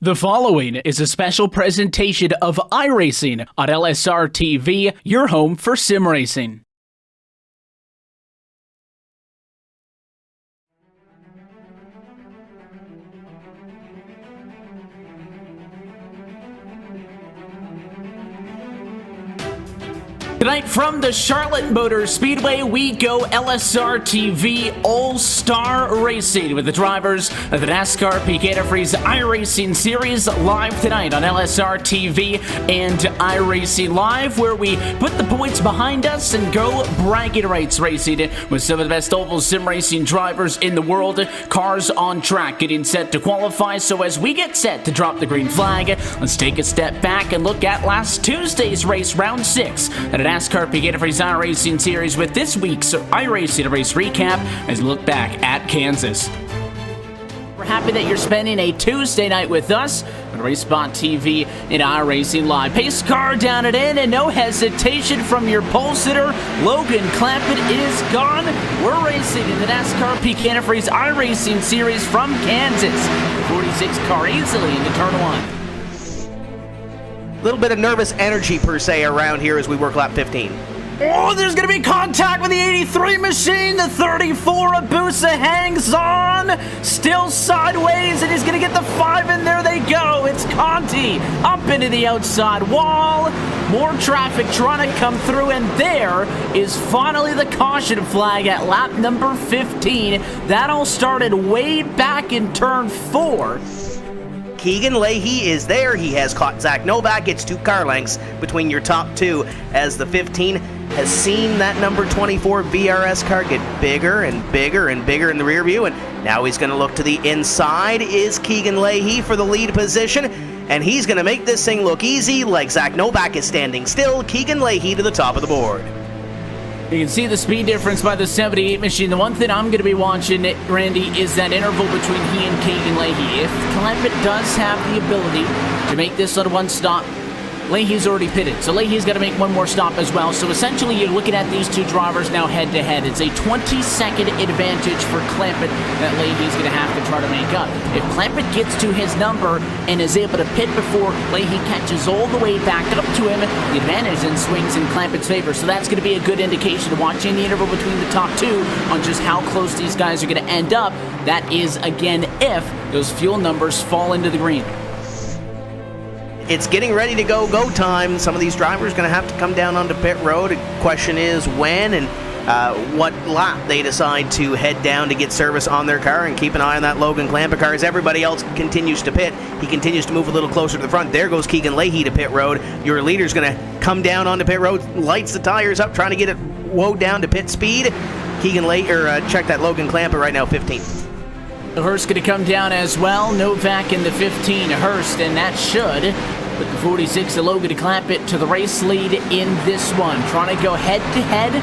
The following is a special presentation of iRacing on LSR TV, your home for sim racing. Tonight from the Charlotte Motor Speedway, we go LSR TV All-Star Racing with the drivers of the NASCAR Peak Antifreeze iRacing Series live tonight on LSR TV and iRacing Live, where we put the points behind us and go bragging rights racing with some of the best oval sim racing drivers in the world. Cars on track getting set to qualify, so as we get set to drop the green flag, let's take a step back and look at last Tuesday's race, round 6 at NASCAR Peak Antifreeze iRacing Series with this week's iRacing race recap as we look back at Kansas. We're happy that you're spending a Tuesday night with us on RaceSpot TV and iRacing Live. Pace car down and in, and no hesitation from your pole sitter. Logan Clampett is gone. We're racing in the NASCAR Peak Antifreeze iRacing Series from Kansas. The 46 car easily into turn 1. Little bit of nervous energy per se around here as we work lap 15. Oh, there's going to be contact with the 83 machine. The 34 Abusa hangs on. Still sideways, and he's going to get the 5, and there they go. It's Conti up into the outside wall. More traffic trying to come through, and there is finally the caution flag at lap number 15. That all started way back in turn 4. Keegan Leahy is there. He has caught Zach Novak. It's 2 car lengths between your top 2 as the 15 has seen that number 24 VRS car get bigger and bigger and bigger in the rear view, and now he's going to look to the inside. Is Keegan Leahy for the lead position, and he's going to make this thing look easy like Zach Novak is standing still. Keegan Leahy to the top of the board. You can see the speed difference by the 78 machine. The one thing I'm going to be watching, Randy, is that interval between he and Keegan Leahy. If Clampett does have the ability to make this on one stop, Leahy's already pitted, so Leahy's got to make one more stop as well. So essentially, you're looking at these two drivers now head-to-head. It's a 20-second advantage for Clampett that Leahy's going to have to try to make up. If Clampett gets to his number and is able to pit before Leahy catches all the way back up to him, the advantage then swings in Clampett's favor. So that's going to be a good indication, watching the interval between the top 2 on just how close these guys are going to end up. That is, again, if those fuel numbers fall into the green. It's getting ready to go time. Some of these drivers are going to have to come down onto pit road. The question is when and what lap they decide to head down to get service on their car, and keep an eye on that Logan Clampett car as everybody else continues to pit. He continues to move a little closer to the front. There goes Keegan Leahy to pit road. Your leader's going to come down onto pit road, lights the tires up, trying to get it woe down to pit speed. Keegan Leahy, check that Logan Clampett right now, 15th. Hurst going to come down as well. Novak in the 15, Hurst, and that should put the 46 of Logan Clampett to the race lead in this one. Trying to go head-to-head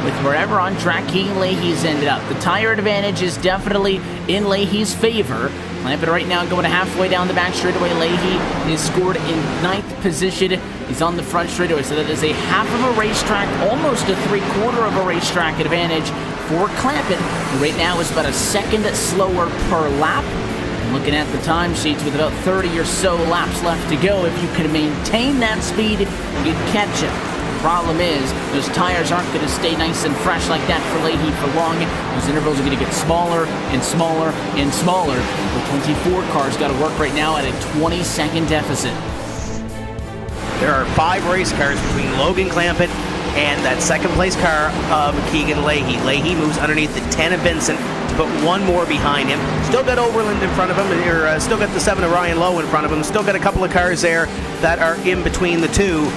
with wherever on track Keegan Leahy's ended up. The tire advantage is definitely in Leahy's favor. Clampett right now going halfway down the back straightaway. Leahy is scored in 9th position. He's on the front straightaway, so that is a half of a racetrack, almost a 3/4 of a racetrack advantage for Clampett, who right now is about a second slower per lap. And looking at the time sheets, with about 30 or so laps left to go, if you can maintain that speed, you'd catch him. The problem is, those tires aren't going to stay nice and fresh like that for Leahy for long. Those intervals are going to get smaller and smaller and smaller. The 24 car's got to work right now at a 20-second deficit. There are 5 race cars between Logan Clampett and that second-place car of Keegan Leahy. Leahy moves underneath the 10 of Vincent to put one more behind him. Still got Overland in front of him, or still got the 7 of Ryan Lowe in front of him. Still got a couple of cars there that are in between the two,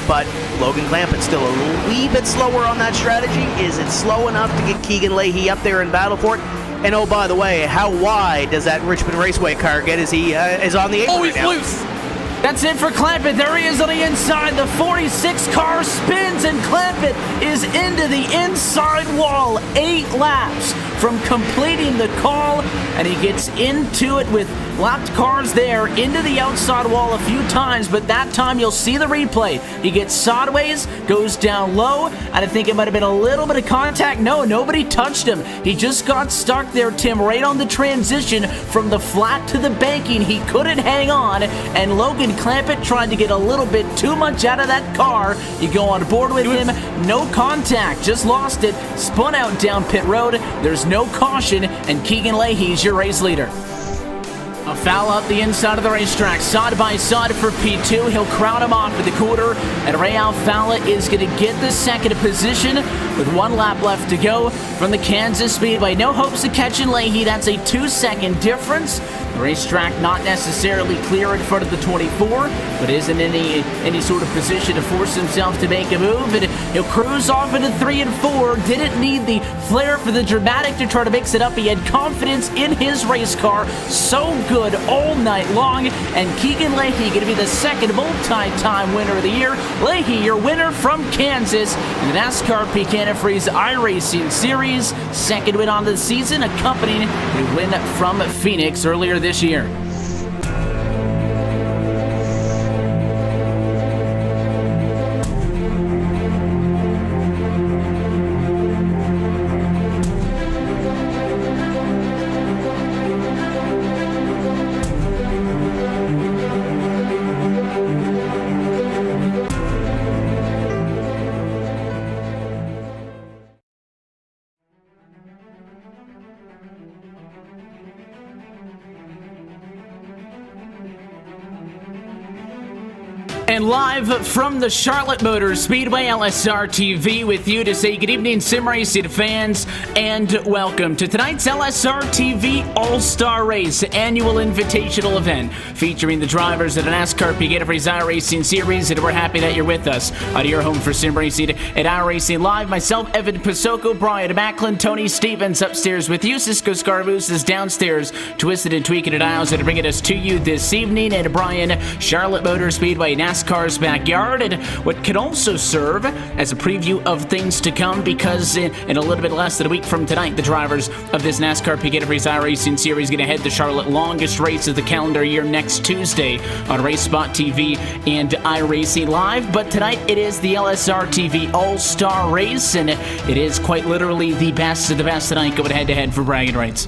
but Logan Clampett still a wee bit slower on that strategy. Is it slow enough to get Keegan Leahy up there in battle for it? And oh, by the way, how wide does that Richmond Raceway car get as he is on the apron right now? Loose! That's it for Clampett. There he is on the inside. The 46 car spins, and Clampett is into the inside wall. 8 laps from completing the call, and he gets into it with lapped cars there into the outside wall a few times, but that time you'll see the replay. He gets sideways, goes down low, and I think it might have been a little bit of contact. No, nobody touched him. He just got stuck there, Tim, right on the transition from the flat to the banking. He couldn't hang on, and Logan Clampett tried to get a little bit too much out of that car. You go on board with him, no contact, just lost it, spun out down pit road. There's no caution, and Keegan Leahy's your race leader. A foul up the inside of the racetrack, side by side for P2. He'll crowd him off at the quarter, and Ray Alfala is going to get the second position with 1 lap left to go from the Kansas Speedway. No hopes of catching Leahy. That's a 2-second difference. The racetrack not necessarily clear in front of the 24, but isn't in any sort of position to force himself to make a move. And he'll cruise off into 3 and 4. Didn't need the flair for the dramatic to try to mix it up. He had confidence in his race car. So good all night long. And Keegan Leahy going to be the second multi-time winner of the year. Leahy, your winner from Kansas in the NASCAR Antifreeze iRacing Series. Second win on the season, accompanying a win from Phoenix earlier this year. And live from the Charlotte Motor Speedway, LSR TV, with you to say good evening, sim racing fans, and welcome to tonight's LSR TV All-Star Race annual invitational event featuring the drivers of the NASCAR Antifreeze iRacing Series, and we're happy that you're with us out of your home for sim racing at iRacing Live. Myself, Evan Pasoko, Brian Macklin, Tony Stevens upstairs with you. Cisco Scarbus is downstairs, twisted and tweaking at aisles, and bringing us to you this evening. And Brian, Charlotte Motor Speedway, NASCAR's backyard, and what could also serve as a preview of things to come, because in a little bit less than a week from tonight, the drivers of this NASCAR Antifreeze iRacing Series going to head to Charlotte, longest race of the calendar year, next Tuesday on Race Spot TV and iRacing Live. But tonight it is the LSR TV All-Star Race, and it is quite literally the best of the best tonight, going head-to-head for bragging rights.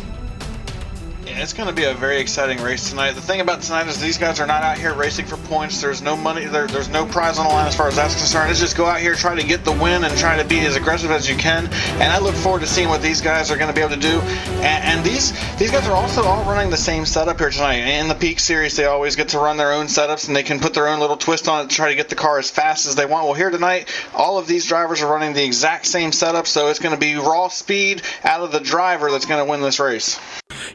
It's going to be a very exciting race tonight. The thing about tonight is these guys are not out here racing for points. There's no money. There's no prize on the line as far as that's concerned. It's just go out here, try to get the win, and try to be as aggressive as you can. And I look forward to seeing what these guys are going to be able to do. And these guys are also all running the same setup here tonight. In the Peak Series, they always get to run their own setups, and they can put their own little twist on it to try to get the car as fast as they want. Well, here tonight, all of these drivers are running the exact same setup, so it's going to be raw speed out of the driver that's going to win this race.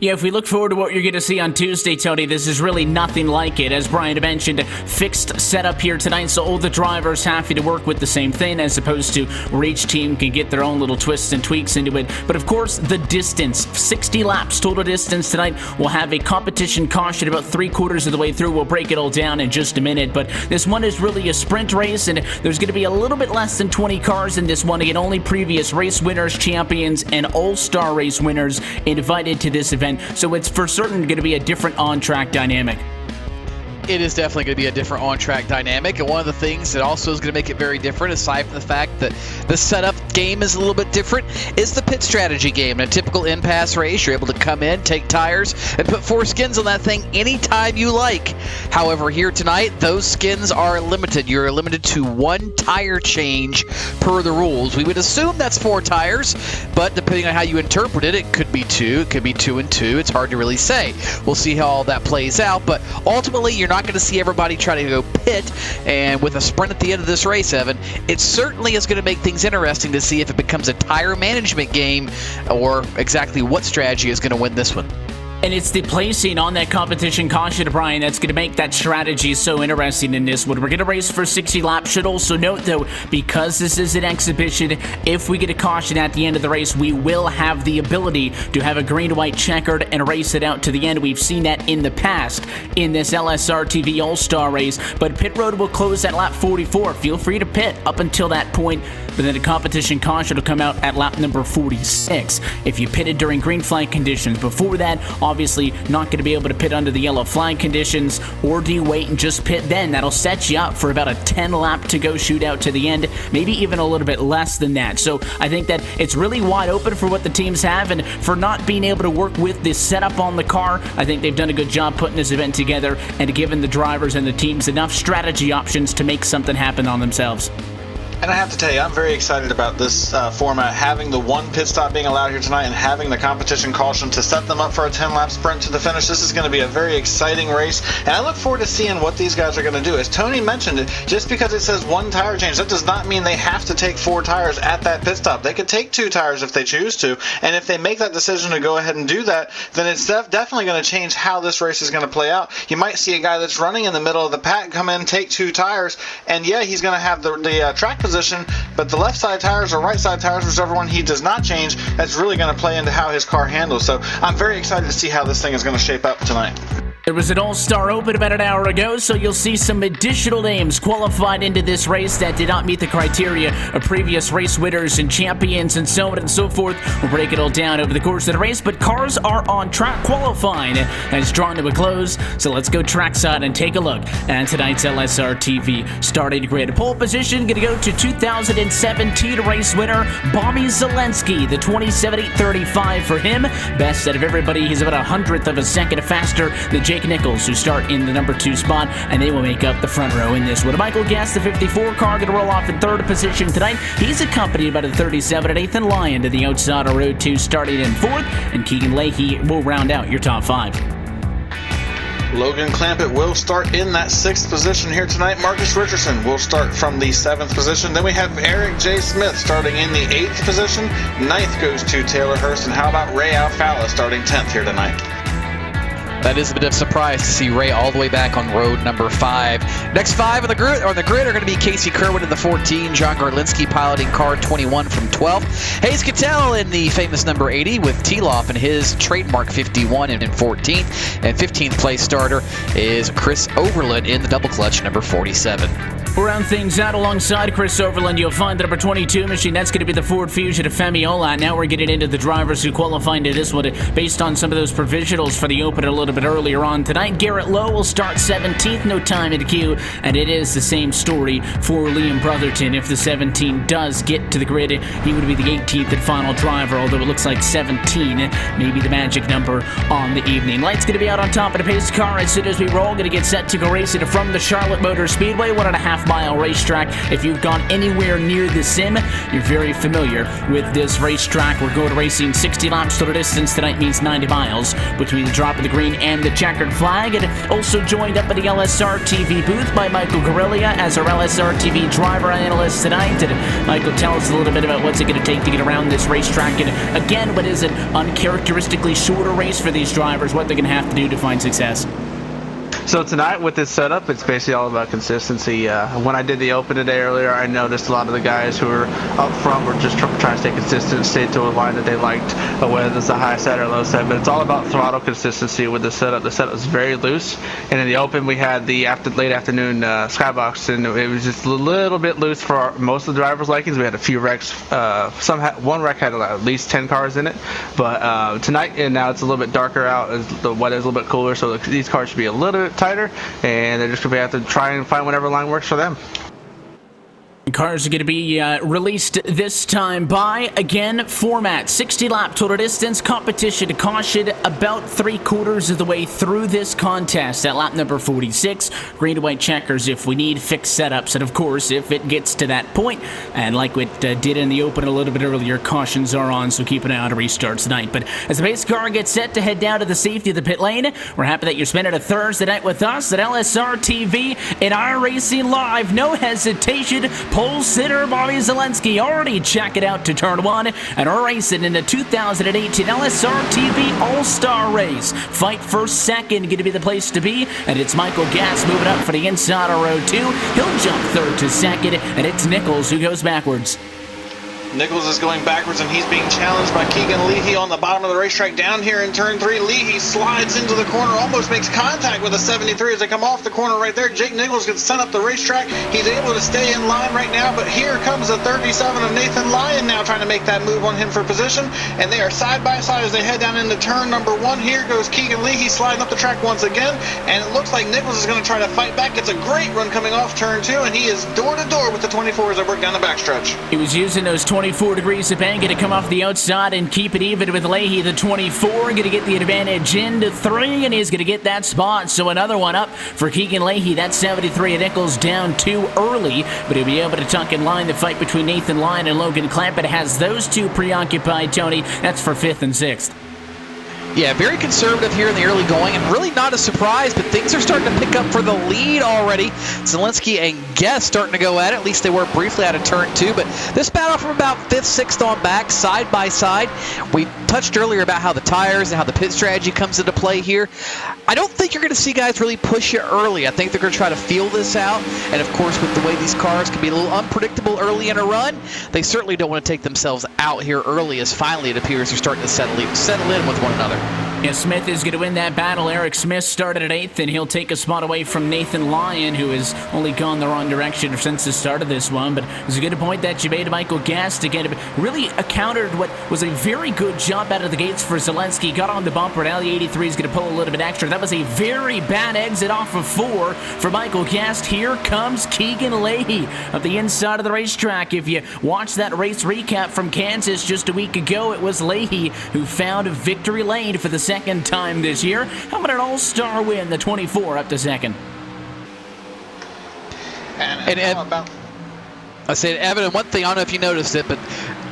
Yeah, if we look forward to what you're going to see on Tuesday, Tony, this is really nothing like it. As Brian mentioned, fixed setup here tonight, so all the drivers happy to work with the same thing, as opposed to where each team can get their own little twists and tweaks into it. But of course, the distance, 60 laps total distance tonight. We'll have a competition caution about 3/4 of the way through. We'll break it all down in just a minute, but this one is really a sprint race, and there's going to be a little bit less than 20 cars in this one. Again, only previous race winners, champions, and all-star race winners invited to this event, so it's for certain going to be a different on-track dynamic. It is definitely going to be a different on-track dynamic, and one of the things that also is going to make it very different, aside from the fact that the setup game is a little bit different, is the pit strategy game. In a typical impasse race, you're able to come in, take tires, and put 4 skins on that thing anytime you like. However, here tonight, those skins are limited. You're limited to 1 tire change per the rules. We would assume that's 4 tires, but depending on how you interpret it, it could be 2, it could be 2 and 2. It's hard to really say. We'll see how all that plays out, but ultimately, you're not going to see everybody try to go pit, and with a sprint at the end of this race, Evan, it certainly is going to make things interesting to see if it becomes a tire management game, or exactly what strategy is going to win this one. And it's the placing on that competition caution, Brian, that's going to make that strategy so interesting in this one. We're going to race for 60 laps. Should also note, though, because this is an exhibition, if we get a caution at the end of the race, we will have the ability to have a green-white checkered and race it out to the end. We've seen that in the past in this LSR TV All-Star race, but pit road will close at lap 44. Feel free to pit up until that point. but then a competition caution will come out at lap number 46. If you pitted during green flag conditions before that, obviously not going to be able to pit under the yellow flag conditions, or do you wait and just pit then? That'll set you up for about a 10 lap to go shootout to the end, maybe even a little bit less than that. So I think that it's really wide open for what the teams have, and for not being able to work with this setup on the car, I think they've done a good job putting this event together and given the drivers and the teams enough strategy options to make something happen on themselves. And I have to tell you, I'm very excited about this format, having the one pit stop being allowed here tonight and having the competition caution to set them up for a 10-lap sprint to the finish. This is going to be a very exciting race, and I look forward to seeing what these guys are going to do. As Tony mentioned, just because it says one tire change, that does not mean they have to take 4 tires at that pit stop. They could take 2 tires if they choose to, and if they make that decision to go ahead and do that, then it's definitely going to change how this race is going to play out. You might see a guy that's running in the middle of the pack come in, take 2 tires, and yeah, he's going to have the track position, but the left side tires or right side tires, whichever one he does not change, that's really going to play into how his car handles. So I'm very excited to see how this thing is going to shape up tonight. There was an All-Star Open about an hour ago, so you'll see some additional names qualified into this race that did not meet the criteria of previous race winners and champions and so on and so forth. We'll break it all down over the course of the race, but cars are on track qualifying and it's drawn to a close, so let's go trackside and take a look at tonight's LSR TV starting grid. Pole position going to go to 2017 race winner Bobby Zelensky, the 27.835 for him. Best out of everybody, he's about 100th of a second faster than Jake Nichols, who start in the number 2 spot, and they will make up the front row in this one. Michael Gass, the 54 car, going to roll off in 3rd position tonight. He's accompanied by the 37 and Ethan Lyon to the outside of row 2, starting in 4th, and Keegan Leahy will round out your top 5. Logan Clampett will start in that 6th position here tonight. Marcus Richardson will start from the 7th position. Then we have Eric J. Smith starting in the 8th position. 9th goes to Taylor Hurst. And how about Ray Alfala starting 10th here tonight? That is a bit of a surprise to see Ray all the way back on road number 5. Next 5 on the grid are going to be Casey Kerwin in the 14, John Garlinski piloting car 21 from 12th, Hayes Cattell in the famous number 80 with Teloff in his trademark 51 in 14th, and 15th place starter is Chris Overland in the double clutch number 47. We'll round things out alongside Chris Overland. You'll find the number 22 machine. That's going to be the Ford Fusion of Femi Ola. Now we're getting into the drivers who qualify into this one based on some of those provisionals for the Open a little bit earlier on tonight. Garrett Lowe will start 17th, no time in the queue, and it is the same story for Liam Brotherton. If the 17 does get to the grid, he would be the 18th and final driver, although it looks like 17 may be the magic number on the evening. Light's going to be out on top of the pace car as soon as we roll. Going to get set to go racing from the Charlotte Motor Speedway, 1.5-mile racetrack. If you've gone anywhere near the sim, you're very familiar with this racetrack. We're going to racing 60 laps total distance tonight, means 90 miles between the drop of the green and the checkered flag. And also joined up at the LSR TV booth by Michael Gorilia as our LSR TV driver analyst tonight. And Michael, tell us a little bit about what's it going to take to get around this racetrack, and again, what is an uncharacteristically shorter race for these drivers, what they're going to have to do to find success. So tonight with this setup, it's basically all about consistency. When I did the Open today earlier, I noticed a lot of the guys who were up front were just trying to stay consistent, stay to a line that they liked, whether it's a high set or low set. But it's all about throttle consistency with the setup. The setup was very loose, and in the Open we had the late afternoon skybox, and it was just a little bit loose for most of the drivers' likings. We had a few wrecks. One wreck had at least 10 cars in it, but tonight, and now it's a little bit darker out, the weather's a little bit cooler, so these cars should be a little bit tighter, and they're just going to have to try and find whatever line works for them. Cars are going to be released this time by, again, format 60-lap total distance, competition to caution, about 3/4 of the way through this contest at lap number 46. Green and white checkers if we need, fixed setups, and of course, if it gets to that point, and like we did in the Open a little bit earlier, cautions are on, so keep an eye on restarts tonight. But as the pace car gets set to head down to the safety of the pit lane, we're happy that you're spending a Thursday night with us at LSR TV and iRacing Live. No hesitation. Pole sitter Bobby Zelensky already check it out to turn 1, and we're racing in the 2018 LSR TV All-Star Race. Fight for second, going to be the place to be, and it's Michael Gass moving up for the inside of row 2. He'll jump 3rd to 2nd, and it's Nichols who goes backwards. Nichols is going backwards, and he's being challenged by Keegan Leahy on the bottom of the racetrack. Down here in turn 3, Leahy slides into the corner, almost makes contact with a 73 as they come off the corner right there. Jake Nichols gets sent up the racetrack. He's able to stay in line right now, but here comes the 37 of Nathan Lyon now trying to make that move on him for position, and they are side by side as they head down into turn number 1. Here goes Keegan Leahy sliding up the track once again, and it looks like Nichols is going to try to fight back. It's a great run coming off turn 2, and he is door to door with the 24 as they work down the backstretch. He was using those 24 degrees of bank to come off the outside and keep it even with Leahy. The 24 going to get the advantage into 3, and he's going to get that spot. So another one up for Keegan Leahy. That 73 of Nichols down too early, but he'll be able to tuck in line. The fight between Nathan Lyon and Logan Clampett has those two preoccupied, Tony. That's for 5th and 6th. Yeah, very conservative here in the early going, and really not a surprise, but things are starting to pick up for the lead already. Zelensky and Guest starting to go at it. At least they were briefly out of turn 2, but this battle from about 5th, 6th on back, side by side. We touched earlier about how the tires and how the pit strategy comes into play here. I don't think you're going to see guys really push you early. I think they're going to try to feel this out, and of course, with the way these cars can be a little unpredictable early in a run, they certainly don't want to take themselves out here early, as finally it appears they're starting to settle in with one another. Yeah, Smith is going to win that battle. Eric Smith started at 8th, and he'll take a spot away from Nathan Lyon, who has only gone the wrong direction since the start of this one. But it was a good point that you made, Michael Guest, again, really countered what was a very good job out of the gates for Zelensky. Got on the bumper, and now the 83 is going to pull a little bit extra. That was a very bad exit off of 4 for Michael Guest. Here comes Keegan Leahy up the inside of the racetrack. If you watch that race recap from Kansas just a week ago, it was Leahy who found victory lane for the second time this year. How about an all-star win, the 24 up to 2nd? And how about... I said, Evan, one thing, I don't know if you noticed it, but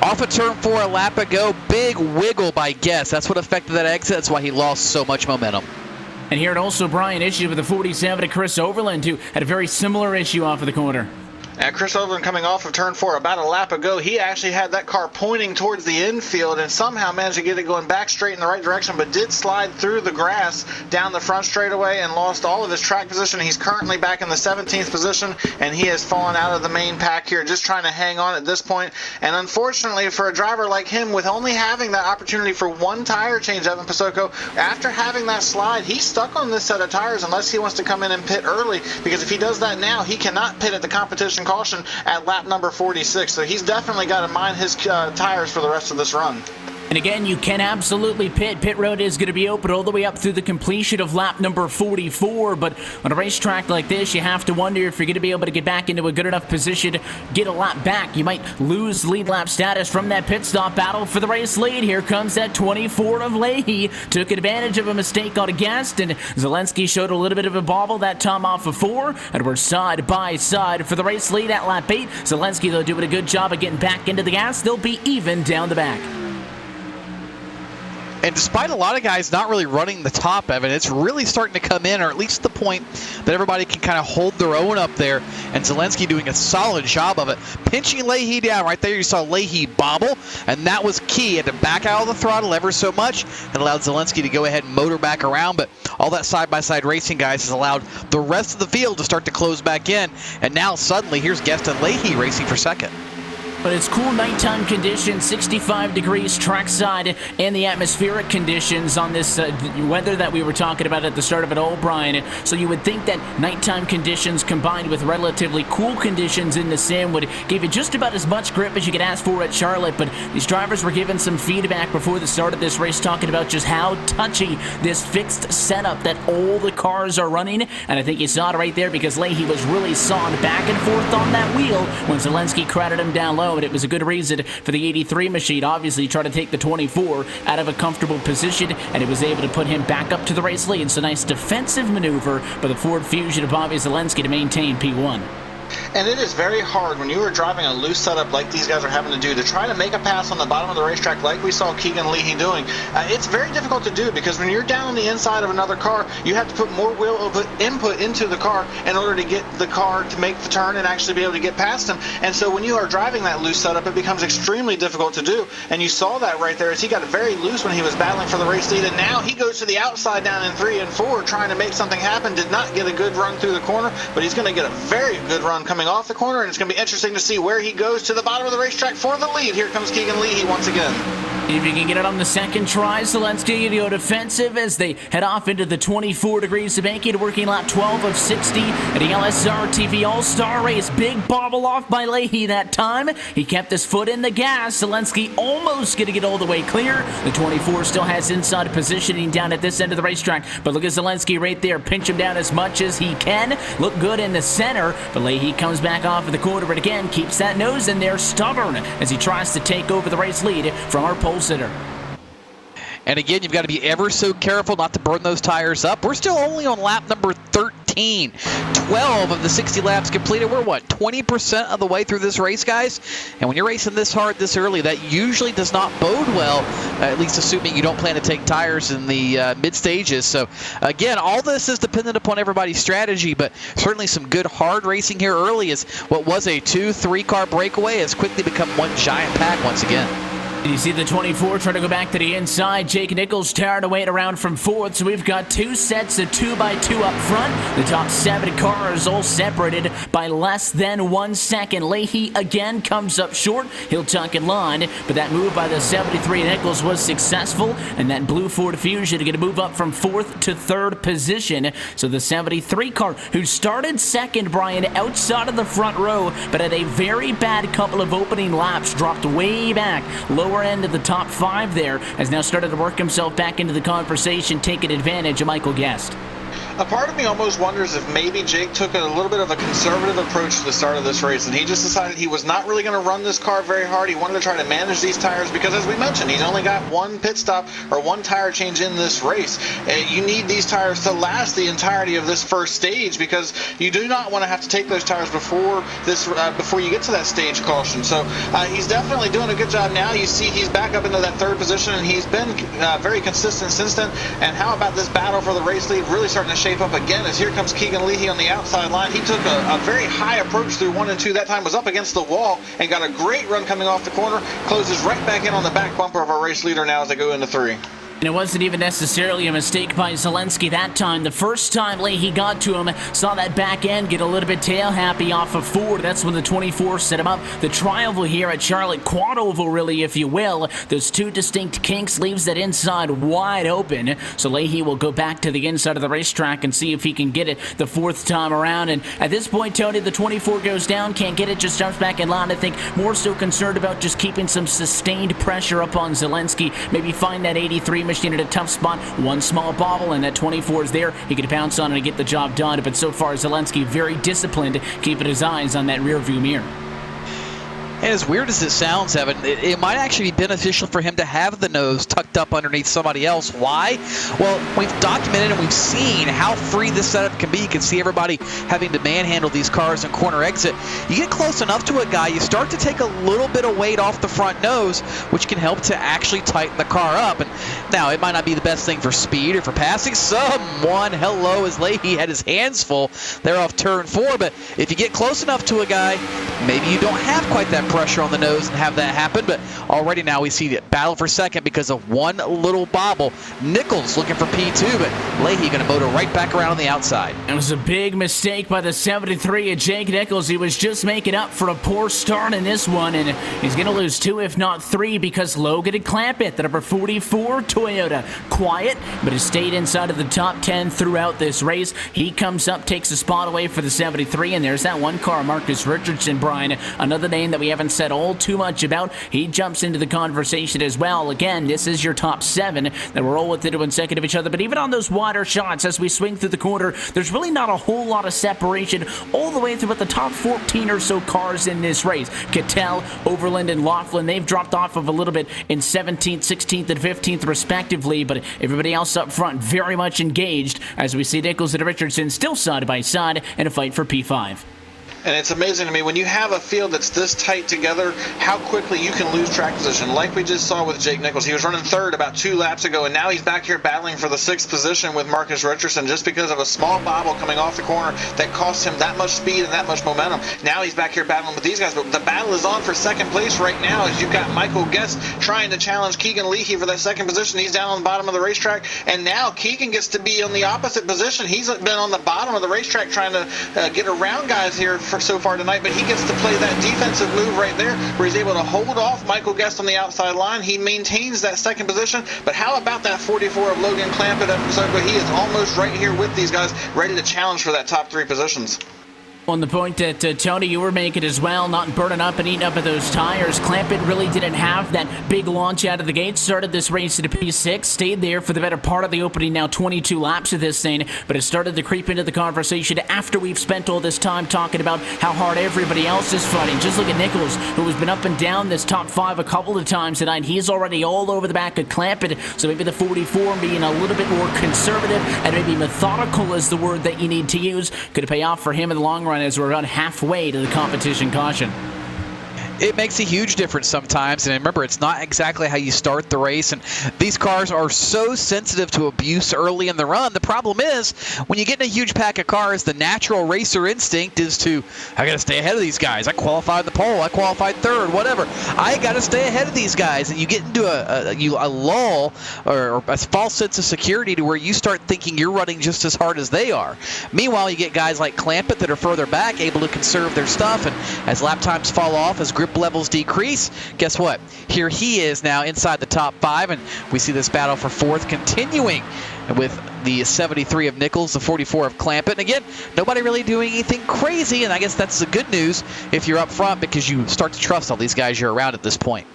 off of turn 4 a lap ago, big wiggle by Guest. That's what affected that exit. That's why he lost so much momentum. And here it also Brian issue with the 47 to Chris Overland, who had a very similar issue off of the corner. And Chris Overland coming off of turn 4 about a lap ago, he actually had that car pointing towards the infield and somehow managed to get it going back straight in the right direction, but did slide through the grass down the front straightaway and lost all of his track position. He's currently back in the 17th position, and he has fallen out of the main pack here, just trying to hang on at this point. And unfortunately for a driver like him, with only having that opportunity for one tire change, Evan Pasoko, after having that slide, he's stuck on this set of tires unless he wants to come in and pit early, because if he does that now, he cannot pit at the competition caution at lap number 46. So he's definitely got to mind his tires for the rest of this run. And again, you can absolutely pit. Pit road is going to be open all the way up through the completion of lap number 44, but on a racetrack like this, you have to wonder if you're going to be able to get back into a good enough position to get a lap back. You might lose lead lap status from that pit stop battle for the race lead. Here comes that 24 of Leahy. Took advantage of a mistake on a Guest, and Zelensky showed a little bit of a bobble that time off of 4, and we're side by side for the race lead at lap 8. Zelensky, though, doing a good job of getting back into the gas. They'll be even down the back. And despite a lot of guys not really running the top, Evan, it's really starting to come in, or at least the point that everybody can kind of hold their own up there. And Zelensky doing a solid job of it. Pinching Leahy down right there. You saw Leahy bobble, and that was key. He had to back out of the throttle ever so much and allowed Zelensky to go ahead and motor back around. But all that side-by-side racing, guys, has allowed the rest of the field to start to close back in. And now suddenly here's Guest and Leahy racing for 2nd. But it's cool nighttime conditions, 65 degrees trackside, and the atmospheric conditions on this weather that we were talking about at the start of it all, Brian. So you would think that nighttime conditions combined with relatively cool conditions in the sim would give you just about as much grip as you could ask for at Charlotte. But these drivers were given some feedback before the start of this race talking about just how touchy this fixed setup that all the cars are running. And I think you saw it right there because Leahy was really sawing back and forth on that wheel when Zelensky crowded him down low. But it was a good reason for the 83 machine, obviously, try to take the 24 out of a comfortable position, and it was able to put him back up to the race lead. So nice defensive maneuver by the Ford Fusion of Bobby Zelensky to maintain P1. And it is very hard when you are driving a loose setup like these guys are having to do to try to make a pass on the bottom of the racetrack like we saw Keegan Leahy doing. It's very difficult to do because when you're down on the inside of another car, you have to put more wheel input into the car in order to get the car to make the turn and actually be able to get past him. And so when you are driving that loose setup, it becomes extremely difficult to do. And you saw that right there as he got very loose when he was battling for the race lead. And now he goes to the outside down in 3 and 4 trying to make something happen. Did not get a good run through the corner, but he's going to get a very good run run coming off the corner, and it's going to be interesting to see where he goes to the bottom of the racetrack for the lead. Here comes Keegan Leahy once again. If you can get it on the second try, Zelensky to go defensive as they head off into the 24 degrees of Aiken, working lap 12 of 60 at the LSR TV All-Star Race. Big bobble off by Leahy that time. He kept his foot in the gas. Zelensky almost going to get all the way clear. The 24 still has inside positioning down at this end of the racetrack, but look at Zelensky right there. Pinch him down as much as he can. Look good in the center, but Leahy comes back off of the corner, but again, keeps that nose in there stubborn as he tries to take over the race lead from our pole sitter. And again, you've got to be ever so careful not to burn those tires up. We're still only on lap number 13. 12 of the 60 laps completed. We're, 20% of the way through this race, guys? And when you're racing this hard this early, that usually does not bode well, at least assuming you don't plan to take tires in the mid-stages. So, again, all this is dependent upon everybody's strategy, but certainly some good hard racing here early as what was a 2-3 car breakaway has quickly become one giant pack once again. And you see the 24 trying to go back to the inside. Jake Nichols tired away at around from fourth. So we've got two sets of 2x2 up front. The top 7 cars all separated by less than 1 second. Leahy again comes up short. He'll tuck in line, but that move by the 73 Nichols was successful. And that blue Ford Fusion to get a move up from 4th to 3rd position. So the 73 car, who started second, Brian, outside of the front row, but had a very bad couple of opening laps, dropped way back. Lower end of the top 5 there, has now started to work himself back into the conversation, taking advantage of Michael Guest. A part of me almost wonders if maybe Jake took a little bit of a conservative approach to the start of this race, and he just decided he was not really going to run this car very hard. He wanted to try to manage these tires because, as we mentioned, he's only got one pit stop or one tire change in this race. You need these tires to last the entirety of this first stage because you do not want to have to take those tires before you get to that stage caution. So he's definitely doing a good job now. You see he's back up into that 3rd position, and he's been very consistent since then. And how about this battle for the race lead really starting to shape up again as here comes Keegan Leahy on the outside line. He took a very high approach through 1 and 2. That time was up against the wall and got a great run coming off the corner. Closes right back in on the back bumper of our race leader now as they go into 3. And it wasn't even necessarily a mistake by Zelensky that time. The first time Leahy got to him, saw that back end get a little bit tail happy off of Ford. That's when the 24 set him up. The tri-oval here at Charlotte, quad oval really, if you will. Those 2 distinct kinks leaves that inside wide open. So Leahy will go back to the inside of the racetrack and see if he can get it the 4th time around. And at this point, Tony, the 24 goes down, can't get it, just jumps back in line. I think more so concerned about just keeping some sustained pressure up on Zelensky. Maybe find that 83 machine at a tough spot. One small bobble and that 24 is there. He could pounce on it and get the job done. But so far, Zelensky very disciplined, keeping his eyes on that rear view mirror. And as weird as it sounds, Evan, it might actually be beneficial for him to have the nose tucked up underneath somebody else. Why? Well, we've documented and we've seen how free this setup can be. You can see everybody having to manhandle these cars in corner exit. You get close enough to a guy, you start to take a little bit of weight off the front nose, which can help to actually tighten the car up. And now, it might not be the best thing for speed or for passing. Hello, as Leahy had his hands full there off turn 4. But if you get close enough to a guy, maybe you don't have quite that pressure on the nose and have that happen, but already now we see the battle for second because of one little bobble. Nichols looking for P2, but Leahy going to motor right back around on the outside. It was a big mistake by the 73 of Jake Nichols. He was just making up for a poor start in this one, and he's going to lose 2, if not 3, because Logan and Clampett, the number 44 Toyota, quiet, but has stayed inside of the top 10 throughout this race. He comes up, takes a spot away for the 73, and there's that one car, Marcus Richardson, Brian, another name that we haven't said all too much about. He jumps into the conversation as well. Again, this is your top 7 that were all within 1 second of each other, but even on those wider shots as we swing through the corner, there's really not a whole lot of separation all the way through with the top 14 or so cars in this race. Cattell, Overland, and Laughlin, they've dropped off of a little bit in 17th, 16th, and 15th respectively, but everybody else up front very much engaged as we see Nichols and Richardson still side by side in a fight for P5. And it's amazing to me when you have a field that's this tight together, how quickly you can lose track position. Like we just saw with Jake Nichols. He was running 3rd about 2 laps ago, and now he's back here battling for the 6th position with Marcus Richardson just because of a small bobble coming off the corner that cost him that much speed and that much momentum. Now he's back here battling with these guys, but the battle is on for 2nd place right now as you've got Michael Guest trying to challenge Keegan Leahy for that 2nd position. He's down on the bottom of the racetrack, and now Keegan gets to be on the opposite position. He's been on the bottom of the racetrack trying to get around guys here so far tonight, but he gets to play that defensive move right there where he's able to hold off Michael Guest on the outside line. He maintains that second position, but how about that 44 of Logan Clampett up in Sogo? He is almost right here with these guys, ready to challenge for that top 3 positions. On the point that, Tony, you were making as well, not burning up and eating up at those tires. Clampett really didn't have that big launch out of the gate. Started this race at a P6, stayed there for the better part of the opening, now 22 laps of this thing, but it started to creep into the conversation after we've spent all this time talking about how hard everybody else is fighting. Just look at Nichols, who has been up and down this top 5 a couple of times tonight. He's already all over the back of Clampett, so maybe the 44 being a little bit more conservative and maybe methodical is the word that you need to use could pay off for him in the long run, as we're about halfway to the competition caution. It makes a huge difference sometimes, and remember, it's not exactly how you start the race, and these cars are so sensitive to abuse early in the run. The problem is, when you get in a huge pack of cars, the natural racer instinct is to, I got to stay ahead of these guys. I qualified the pole, I qualified third, whatever. I got to stay ahead of these guys, and you get into a lull or a false sense of security to where you start thinking you're running just as hard as they are. Meanwhile, you get guys like Clampett that are further back, able to conserve their stuff, and as lap times fall off, as grip levels decrease, guess what? Here he is now inside the top 5, and we see this battle for 4th continuing with the 73 of Nichols, the 44 of Clampett. And again, nobody really doing anything crazy, and I guess that's the good news if you're up front, because you start to trust all these guys you're around at this point.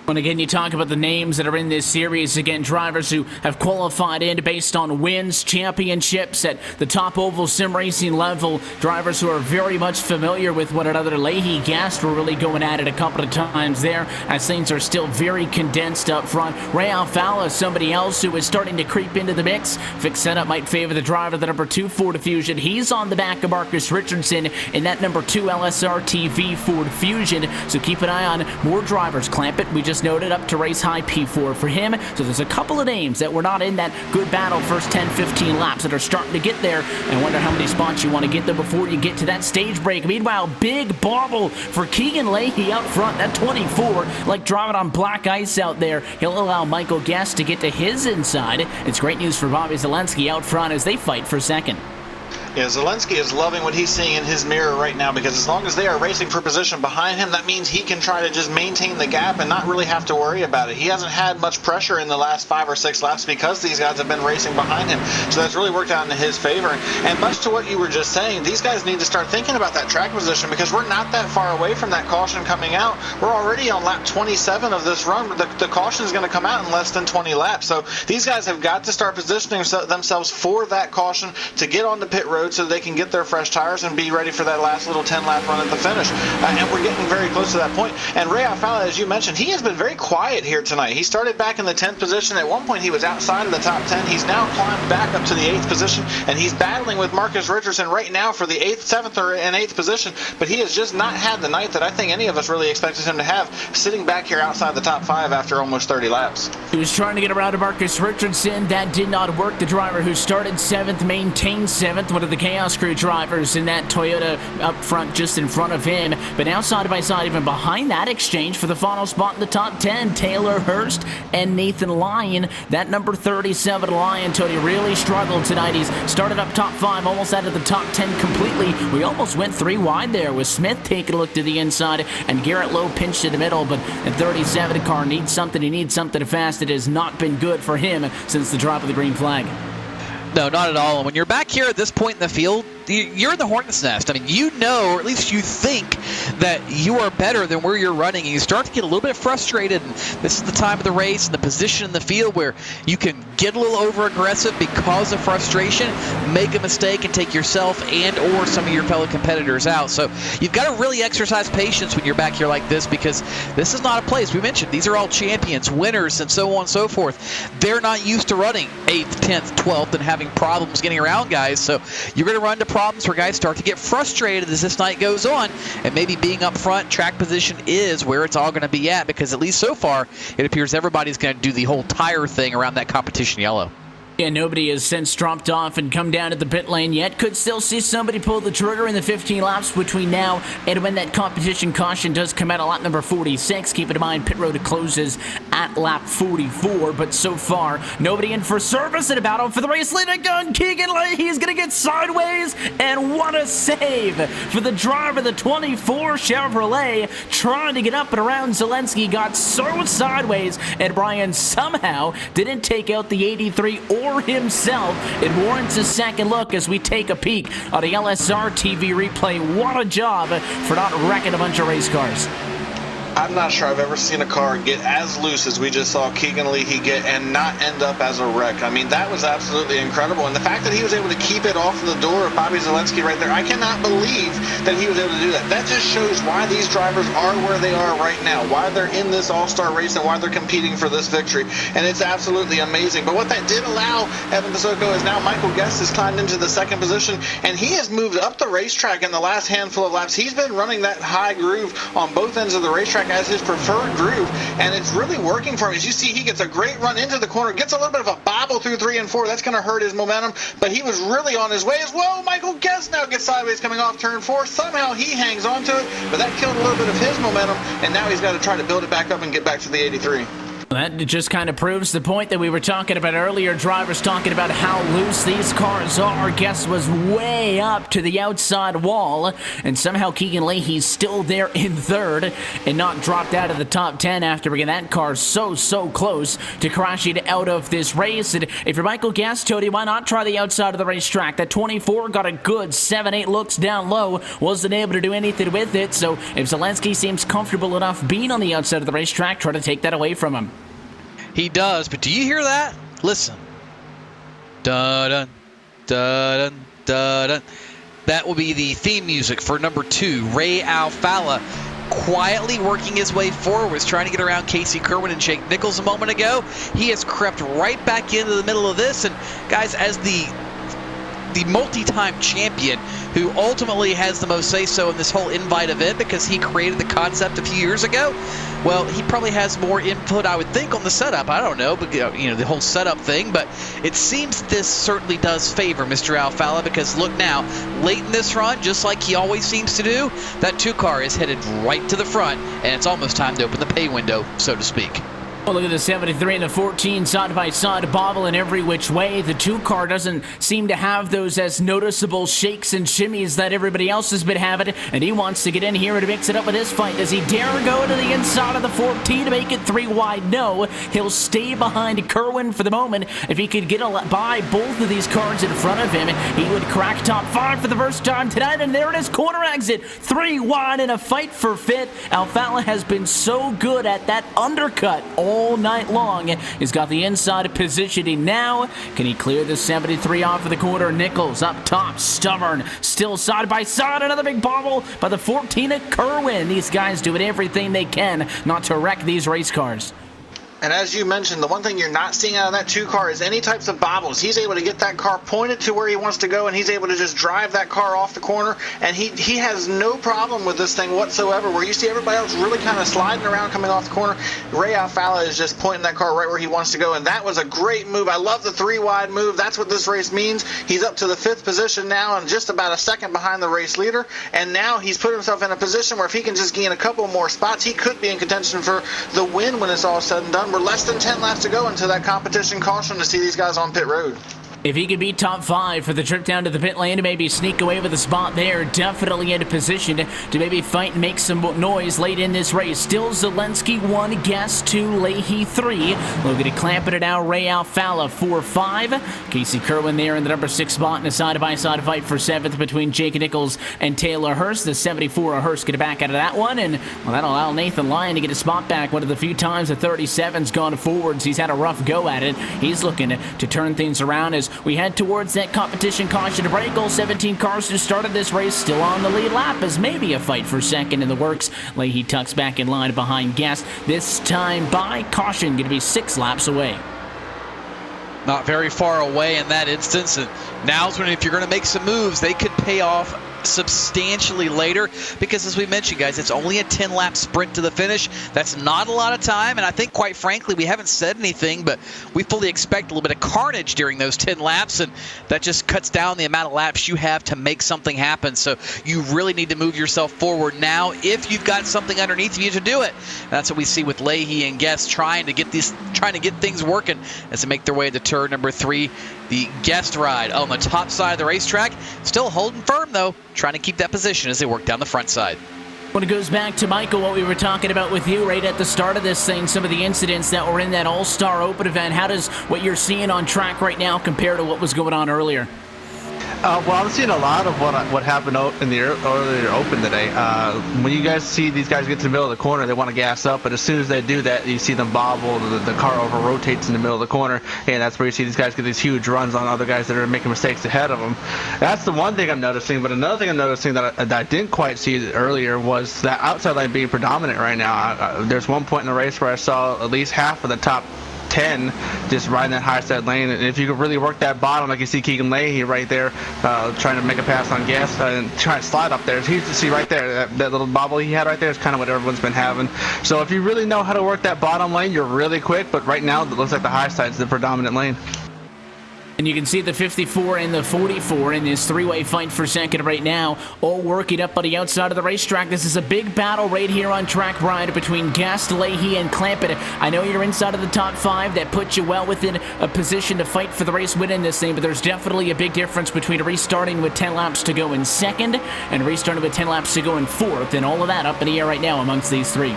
And again, you talk about the names that are in this series. Again, drivers who have qualified in based on wins, championships at the top oval sim racing level. Drivers who are very much familiar with one another. Leahy, Gast were really going at it a couple of times there, as things are still very condensed up front. Ray Alfala, somebody else who is starting to creep into the mix. Fixed setup might favor the driver, the number 2 Ford Fusion. He's on the back of Marcus Richardson in that number 2 LSR TV Ford Fusion. So keep an eye on more drivers. Clampett, we just noted, up to race high P4 for him. So there's a couple of names that were not in that good battle first 10-15 laps that are starting to get there. I wonder how many spots you want to get there before you get to that stage break. Meanwhile, big bobble for Keegan Leahy out front. That 24, like driving on black ice out there. He'll allow Michael Guest to get to his inside. It's great news for Bobby Zelensky out front as they fight for second. Yeah, Zelensky is loving what he's seeing in his mirror right now, because as long as they are racing for position behind him, that means he can try to just maintain the gap and not really have to worry about it. He hasn't had much pressure in the last 5 or 6 laps because these guys have been racing behind him, so that's really worked out in his favor. And much to what you were just saying, these guys need to start thinking about that track position, because we're not that far away from that caution coming out. We're already on lap 27 of this run. The caution is going to come out in less than 20 laps, so these guys have got to start positioning themselves for that caution to get on the pit road so they can get their fresh tires and be ready for that last little 10-lap run at the finish. And we're getting very close to that point. And Ray Alfala, as you mentioned, he has been very quiet here tonight. He started back in the 10th position. At one point, he was outside of the top 10. He's now climbed back up to the 8th position, and he's battling with Marcus Richardson right now for the 8th, 7th, and 8th position. But he has just not had the night that I think any of us really expected him to have, sitting back here outside the top 5 after almost 30 laps. He was trying to get around to Marcus Richardson. That did not work. The driver who started 7th maintained 7th. One of the Chaos Crew drivers in that Toyota up front just in front of him. But now side by side, even behind that exchange for the final spot in the top 10, Taylor Hurst and Nathan Lyon. That number 37 Lyon, Tony, really struggled tonight. He's started up top 5, almost out of the top 10 completely. We almost went 3 wide there with Smith taking a look to the inside and Garrett Lowe pinched in the middle. But the 37 car needs something. He needs something fast. It has not been good for him since the drop of the green flag. No, not at all. And when you're back here at this point in the field, you're in the hornet's nest. I mean, you know, or at least you think that you are better than where you're running, and you start to get a little bit frustrated. And this is the time of the race and the position in the field where you can get a little over aggressive because of frustration, make a mistake, and take yourself and or some of your fellow competitors out. So you've got to really exercise patience when you're back here like this, because this is not a place. We mentioned these are all champions, winners, and so on and so forth. They're not used to running 8th, 10th, 12th and having problems getting around guys. So you're going to run into problems where guys start to get frustrated as this night goes on, and maybe being up front, track position is where it's all going to be at, because at least so far it appears everybody's going to do the whole tire thing around that competition yellow. Yeah, nobody has since dropped off and come down to the pit lane yet. Could still see somebody pull the trigger in the 15 laps between now and when that competition caution does come out at lap number 46. Keep in mind, pit road closes at lap 44, but so far, nobody in for service in a battle for the race leader gun. Keegan Leahy is going to get sideways, and what a save for the driver of the 24 Chevrolet, trying to get up and around. Zelensky got so sideways, and Brian somehow didn't take out the 83 or himself. It warrants a second look as we take a peek on the LSR TV replay. What a job for not wrecking a bunch of race cars. I'm not sure I've ever seen a car get as loose as we just saw Keegan Leahy get and not end up as a wreck. I mean, that was absolutely incredible. And the fact that he was able to keep it off the door of Bobby Zelensky right there, I cannot believe that he was able to do that. That just shows why these drivers are where they are right now, why they're in this all-star race and why they're competing for this victory. And it's absolutely amazing. But what that did allow Evan Basoko is now Michael Guest has climbed into the second position, and he has moved up the racetrack in the last handful of laps. He's been running that high groove on both ends of the racetrack as his preferred groove, and it's really working for him. As you see, he gets a great run into the corner, gets a little bit of a bobble through 3 and 4. That's going to hurt his momentum, but he was really on his way as well. Michael Guest now gets sideways coming off turn 4. Somehow he hangs on to it, but that killed a little bit of his momentum, and now he's got to try to build it back up and get back to the 83. That just kind of proves the point that we were talking about earlier. Drivers talking about how loose these cars are. Guest was way up to the outside wall, and somehow Keegan Leahy's still there in third and not dropped out of the top 10 after bringing that car so close to crashing out of this race. And if you're Michael Guest, Tony, why not try the outside of the racetrack? That 24 got a good 7-8 looks down low, wasn't able to do anything with it. So if Zelensky seems comfortable enough being on the outside of the racetrack, try to take that away from him. He does, but do you hear that? Listen. Dun-dun, dun-dun, dun-dun. That will be the theme music for number 2, Ray Alfalla, quietly working his way forwards, trying to get around Casey Kerwin and Jake Nichols a moment ago. He has crept right back into the middle of this, and guys, as the multi-time champion who ultimately has the most say-so in this whole invite event because he created the concept a few years ago, well, he probably has more input, I would think, on the setup. I don't know, but the whole setup thing, but it seems this certainly does favor Mr. Alfalla because look now, late in this run, just like he always seems to do, that 2 car is headed right to the front, and it's almost time to open the pay window, so to speak. Well, look at the 73 and the 14 side-by-side bobble in every which way. The 2 car doesn't seem to have those as noticeable shakes and shimmies that everybody else has been having, and he wants to get in here to mix it up with his fight. Does he dare go to the inside of the 14 to make it 3 wide? No. He'll stay behind Kerwin for the moment. If he could get by both of these cars in front of him, he would crack top 5 for the first time tonight, and there it is, corner exit. 3 wide in a fight for 5th. Alfalla has been so good at that undercut all night long. He's got the inside positioning now. Can he clear the 73 off of the corner? Nichols up top, stubborn, still side by side. Another big bobble by the 14 at Kerwin. These guys doing everything they can not to wreck these race cars. And as you mentioned, the one thing you're not seeing out of that 2 car is any types of bobbles. He's able to get that car pointed to where he wants to go, and he's able to just drive that car off the corner. And he has no problem with this thing whatsoever. Where you see everybody else really kind of sliding around coming off the corner, Ray Alfalla is just pointing that car right where he wants to go. And that was a great move. I love the 3 wide move. That's what this race means. He's up to the 5th position now and just about a second behind the race leader. And now he's put himself in a position where if he can just gain a couple more spots, he could be in contention for the win when it's all said and done. We're less than 10 laps to go into that competition caution to see these guys on pit road. If he could be top 5 for the trip down to the pit lane to maybe sneak away with a spot there, definitely in a position to maybe fight and make some noise late in this race. Still Zelensky 1, Guest 2, Leahy 3. Logan to clamping it out, Ray Alfalla 4-5. Casey Kerwin there in the number 6 spot in a side-by-side fight for 7th between Jake Nichols and Taylor Hurst. The 74 of Hurst get back out of that one, and well, that'll allow Nathan Lyon to get a spot back. One of the few times the 37's gone forwards. He's had a rough go at it. He's looking to turn things around as we head towards that competition caution break. All 17 cars who started this race still on the lead lap as maybe a fight for second in the works. Leahy tucks back in line behind Guest. This time by caution, going to be 6 laps away. Not very far away in that instance, and now's when if you're going to make some moves, they could pay off substantially later because, as we mentioned, guys, it's only a 10-lap sprint to the finish. That's not a lot of time, and I think, quite frankly, we haven't said anything, but we fully expect a little bit of carnage during those 10 laps, and that just cuts down the amount of laps you have to make something happen. So you really need to move yourself forward now if you've got something underneath you to do it. And that's what we see with Leahy and Guest trying to get things working as they make their way to turn number 3. The Guest ride on the top side of the racetrack, still holding firm though, trying to keep that position as they work down the front side. When it goes back to Michael, what we were talking about with you right at the start of this thing, some of the incidents that were in that All-Star Open event, how does what you're seeing on track right now compare to what was going on earlier? Well, I'm seeing a lot of what happened in the earlier Open today. When you guys see these guys get to the middle of the corner, they want to gas up, but as soon as they do that, you see them bobble, the car over-rotates in the middle of the corner, and that's where you see these guys get these huge runs on other guys that are making mistakes ahead of them. That's the one thing I'm noticing, but another thing I'm noticing that I didn't quite see earlier was that outside line being predominant right now. There's one point in the race where I saw at least half of the top 10 just riding that high side lane, and if you could really work that bottom, like you see Keegan Leahy right there trying to make a pass on Guest and trying to slide up there. You see right there that little bobble he had right there is kind of what everyone's been having. So if you really know how to work that bottom lane, you're really quick, but right now it looks like the high side's the predominant lane. And you can see the 54 and the 44 in this three-way fight for second right now, all working up on the outside of the racetrack. This is a big battle right here on track ride between Guest, Leahy, and Clampett. I know you're inside of the top 5. That puts you well within a position to fight for the race win in this thing, but there's definitely a big difference between restarting with 10 laps to go in second and restarting with 10 laps to go in fourth, and all of that up in the air right now amongst these three.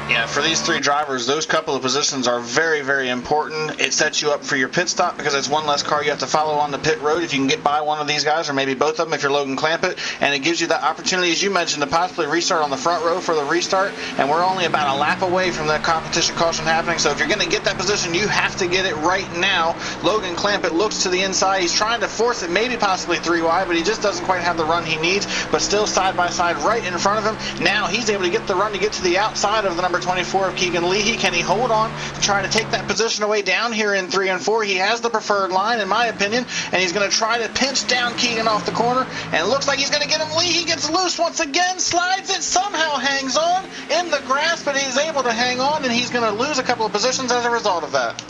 Yeah, for these 3 drivers, those couple of positions are very, very important. It sets you up for your pit stop because it's one less car you have to follow on the pit road if you can get by one of these guys, or maybe both of them if you're Logan Clampett, and it gives you that opportunity, as you mentioned, to possibly restart on the front row for the restart, and we're only about a lap away from that competition caution happening, so if you're going to get that position, you have to get it right now. Logan Clampett looks to the inside. He's trying to force it, maybe possibly 3 wide, but he just doesn't quite have the run he needs, but still side by side right in front of him. Now he's able to get the run to get to the outside of the number 24 of Keegan Leahy. Can he hold on to try to take that position away down here in 3 and 4? He has the preferred line, in my opinion, and he's going to try to pinch down Keegan off the corner, and it looks like he's going to get him. Leahy gets loose once again, slides it, somehow hangs on in the grass, but he's able to hang on, and he's going to lose a couple of positions as a result of that.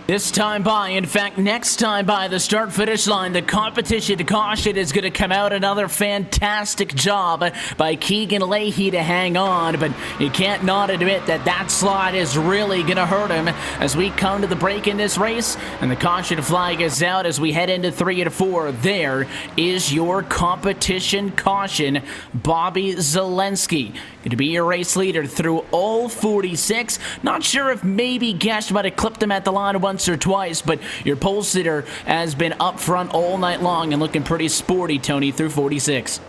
This time by, in fact, next time by the start-finish line, the competition caution is going to come out. Another fantastic job by Keegan Leahy to hang on, but you can't not admit that that slide is really going to hurt him as we come to the break in this race, and the caution flag is out as we head into 3 and 4. There is your competition caution. Bobby Zalenski going to be your race leader through all 46. Not sure if maybe Guest might have clipped him at the line once or twice, but your pole sitter has been up front all night long and looking pretty sporty, Tony, through 46.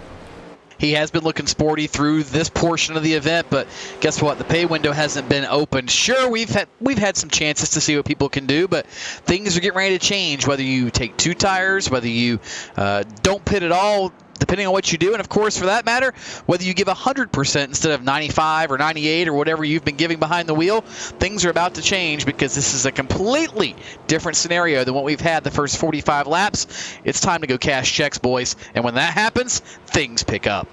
He has been looking sporty through this portion of the event, but guess what? The pay window hasn't been opened. Sure, we've had some chances to see what people can do, but things are getting ready to change. Whether you take 2 tires, whether you don't pit at all, depending on what you do, and of course, for that matter, whether you give 100% instead of 95 or 98 or whatever you've been giving behind the wheel, things are about to change because this is a completely different scenario than what we've had the first 45 laps. It's time to go cash checks, boys, and when that happens, things pick up.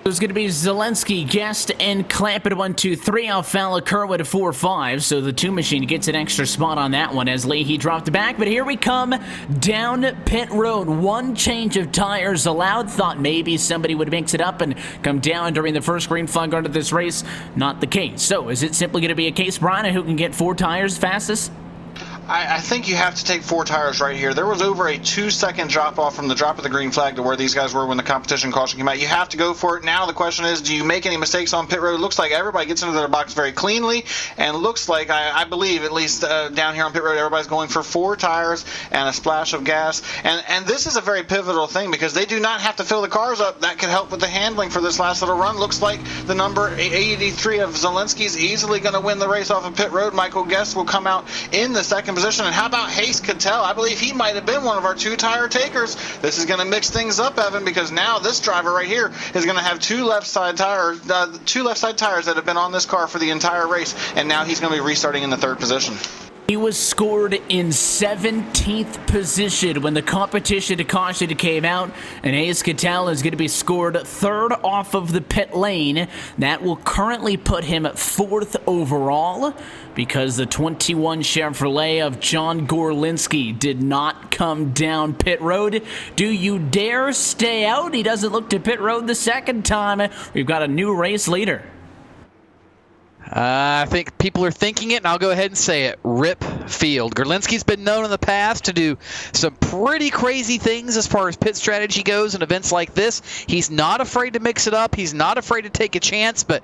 There's going to be Zalenski, Guest, and Clampett 1, 2, 3. Alfala Kerwood 4, 5. So the 2 machine gets an extra spot on that one as Leahy dropped back. But here we come down pit road. 1 change of tires allowed. Thought maybe somebody would mix it up and come down during the first green flag under this race. Not the case. So is it simply going to be a case, Brian, of who can get 4 tires fastest? I think you have to take 4 tires right here. There was over a 2-second drop off from the drop of the green flag to where these guys were when the competition caution came out. You have to go for it. Now the question is, do you make any mistakes on pit road? It looks like everybody gets into their box very cleanly, and looks like, I believe, at least down here on pit road, everybody's going for 4 tires and a splash of gas. And this is a very pivotal thing because they do not have to fill the cars up. That could help with the handling for this last little run. Looks like the number 83 of Zalenski is easily going to win the race off of pit road. Michael Guest will come out in the second position. And how about Hayes Cattell? I believe he might have been one of our 2 tire takers. This is going to mix things up, Evan, because now this driver right here is going to have 2 left side tires that have been on this car for the entire race, and now he's going to be restarting in the 3rd position. He was scored in 17th position when the competition to caution came out, and Hayes Cattell is going to be scored 3rd off of the pit lane. That will currently put him 4th overall because the 21 Chevrolet of John Gorlinski did not come down pit road. Do you dare stay out? He doesn't look to pit road the second time. We've got a new race leader. I think people are thinking it, and I'll go ahead and say it. Rip Field. Gorlinski's been known in the past to do some pretty crazy things as far as pit strategy goes in events like this. He's not afraid to mix it up. He's not afraid to take a chance, but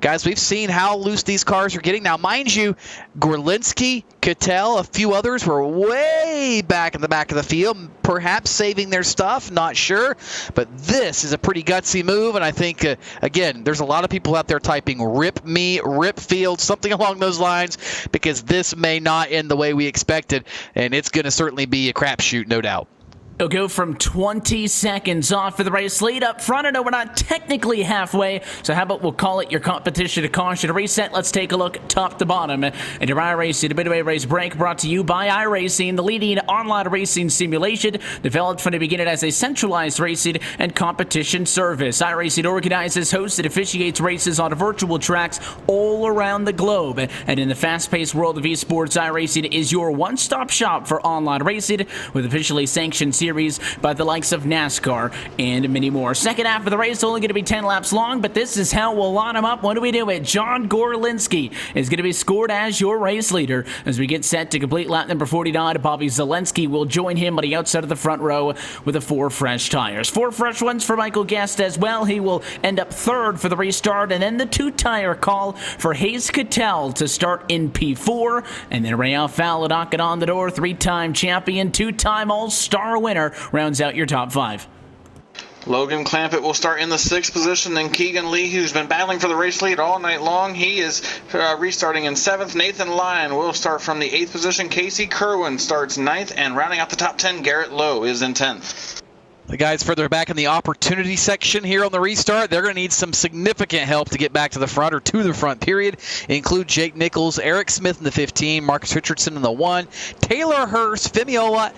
guys, we've seen how loose these cars are getting. Now, mind you, Gorlinski, Cattell, a few others were way back in the back of the field, perhaps saving their stuff, not sure. But this is a pretty gutsy move, and I think, again, there's a lot of people out there typing rip me, rip Field, something along those lines, because this may not end the way we expected, and it's going to certainly be a crapshoot, no doubt. He'll go from 20 seconds off for the race lead up front. I know we're not technically halfway, so how about we'll call it your competition to caution reset. Let's take a look top to bottom at your iRacing, the midway race break brought to you by iRacing, the leading online racing simulation developed from the beginning as a centralized racing and competition service. iRacing organizes, hosts, and officiates races on virtual tracks all around the globe. And in the fast-paced world of esports, iRacing is your one-stop shop for online racing with officially sanctioned series by the likes of NASCAR and many more. Second half of the race only going to be 10 laps long, but this is how we'll line them up. What do we do? John Gorlinski is going to be scored as your race leader as we get set to complete lap number 49. Bobby Zelensky will join him on the outside of the front row with the 4 fresh tires. 4 fresh ones for Michael Guest as well. He will end up 3rd for the restart, and then the 2-tire call for Hayes Cattell to start in P4, and then Rael Fowler knocking on the door. 3-time champion, 2-time All-Star winner rounds out your top 5. Logan Clampett will start in the 6th position, then Keegan Lee, who's been battling for the race lead all night long, he is restarting in 7th. Nathan Lyon will start from the 8th position. Casey Kerwin starts 9th, and rounding out the top 10, Garrett Lowe is in 10th. The guys further back in the opportunity section here on the restart, they're going to need some significant help to get back to the front, or to the front, period. Include Jake Nichols, Eric Smith in the 15, Marcus Richardson in the 1, Taylor Hurst, Femiola,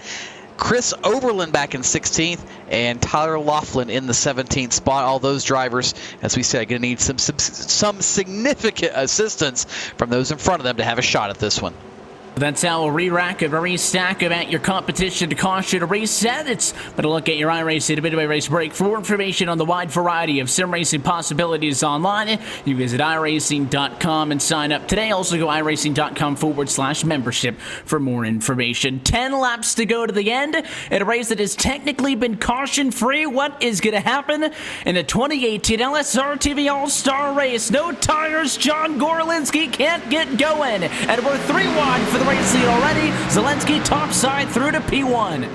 Chris Overland back in 16th, and Tyler Laughlin in the 17th spot. All those drivers, as we said, going to need some significant assistance from those in front of them to have a shot at this one. That's how we'll re-rack and restack them at your competition to caution to reset. It's but a look at your iRacing, a midway race break. For more information on the wide variety of sim racing possibilities online, you visit iRacing.com and sign up today. Also go iRacing.com/membership for more information. 10 laps to go to the end at a race that has technically been caution-free. What is going to happen in the 2018 LSR TV All-Star Race? No tires. John Gorlinski can't get going. And we're 3 wide for the race lead already. Zelensky topside through to P1.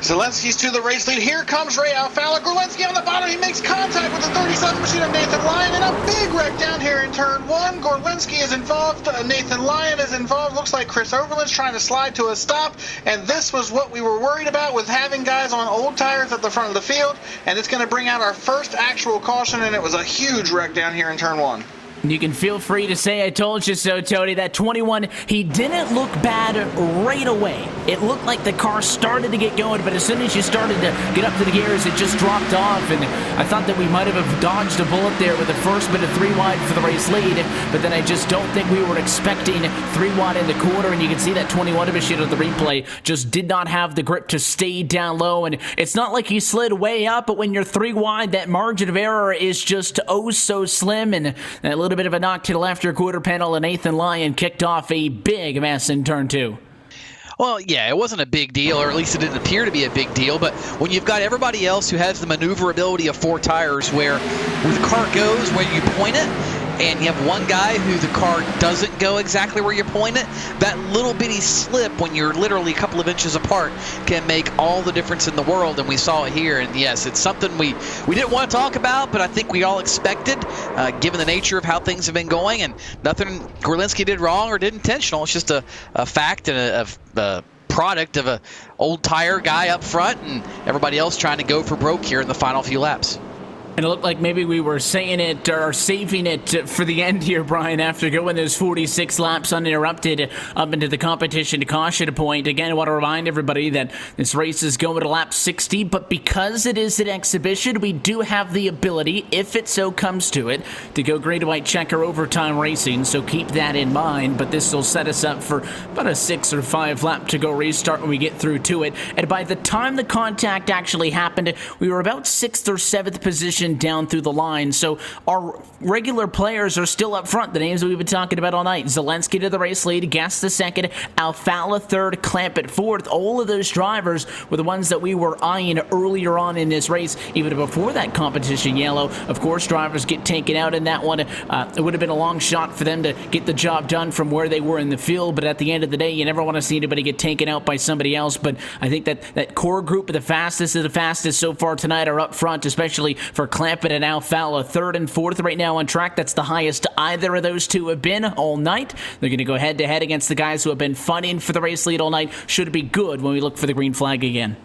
Zelensky's to the race lead. Here comes Rael Fowler. Gorlinski on the bottom. He makes contact with the 37 machine of Nathan Lyon, and a big wreck down here in turn 1. Gorlinski is involved. Nathan Lyon is involved. Looks like Chris Overland's trying to slide to a stop, and this was what we were worried about with having guys on old tires at the front of the field, and it's going to bring out our first actual caution, and it was a huge wreck down here in turn 1. You can feel free to say I told you so, Tony. That 21, he didn't look bad right away. It looked like the car started to get going, but as soon as you started to get up to the gears, it just dropped off, and I thought that we might have dodged a bullet there with the first bit of 3 wide for the race lead, but then I just don't think we were expecting 3 wide in the quarter, and you can see that 21 machine of the replay just did not have the grip to stay down low, and it's not like he slid way up, but when you're 3 wide, that margin of error is just oh so slim, and that little bit of a knock to the left rear quarter panel, and Nathan Lyon kicked off a big mess in turn 2. Well, yeah, it wasn't a big deal, or at least it didn't appear to be a big deal, but when you've got everybody else who has the maneuverability of 4 tires where the car goes where you point it, and you have one guy who the car doesn't go exactly where you point it, that little bitty slip when you're literally a couple of inches apart can make all the difference in the world, and we saw it here. And yes, it's something we didn't want to talk about, but I think we all expected, given the nature of how things have been going, and nothing Gorlinski did wrong or did intentional. It's just a fact and a product of a old tire guy up front and everybody else trying to go for broke here in the final few laps. And it looked like maybe we were saying it or saving it for the end here, Brian, after going those 46 laps uninterrupted up into the competition to caution point. Again, I want to remind everybody that this race is going to lap 60, but because it is an exhibition, we do have the ability, if it so comes to it, to go green, white, checker overtime racing, so keep that in mind. But this will set us up for about a 6 or 5 lap to go restart when we get through to it. And by the time the contact actually happened, we were about 6th or 7th position down through the line. So our regular players are still up front, the names that we've been talking about all night. Zelensky to the race lead, Guest the second, Alfala third, Clampett fourth. All of those drivers were the ones that we were eyeing earlier on in this race, even before that competition yellow. Of course, drivers get taken out in that one. It would have been a long shot for them to get the job done from where they were in the field, but at the end of the day, you never want to see anybody get taken out by somebody else. But I think that core group of the fastest so far tonight are up front, especially for Clampett and Alfala, 3rd and 4th right now on track. That's the highest either of those two have been all night. They're going to go head-to-head against the guys who have been fighting for the race lead all night. Should be good when we look for the green flag again.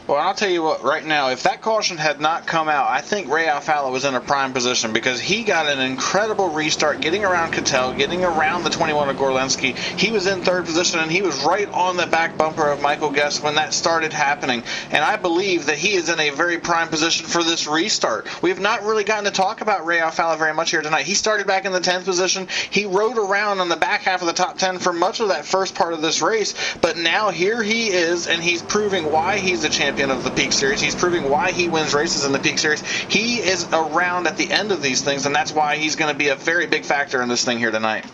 Well, I'll tell you what, right now, if that caution had not come out, I think Ray Alfala was in a prime position because he got an incredible restart getting around Cattell, getting around the 21 of Gorlensky. He was in 3rd position, and he was right on the back bumper of Michael Guest when that started happening. And I believe that he is in a very prime position for this restart. We have not really gotten to talk about Ray Alfala very much here tonight. He started back in the 10th position. He rode around on the back half of the top 10 for much of that first part of this race, but now here he is, and he's proving why he's the champion of the Peak Series. He's proving why he wins races in the Peak Series. He is around at the end of these things, and that's why he's going to be a very big factor in this thing here tonight.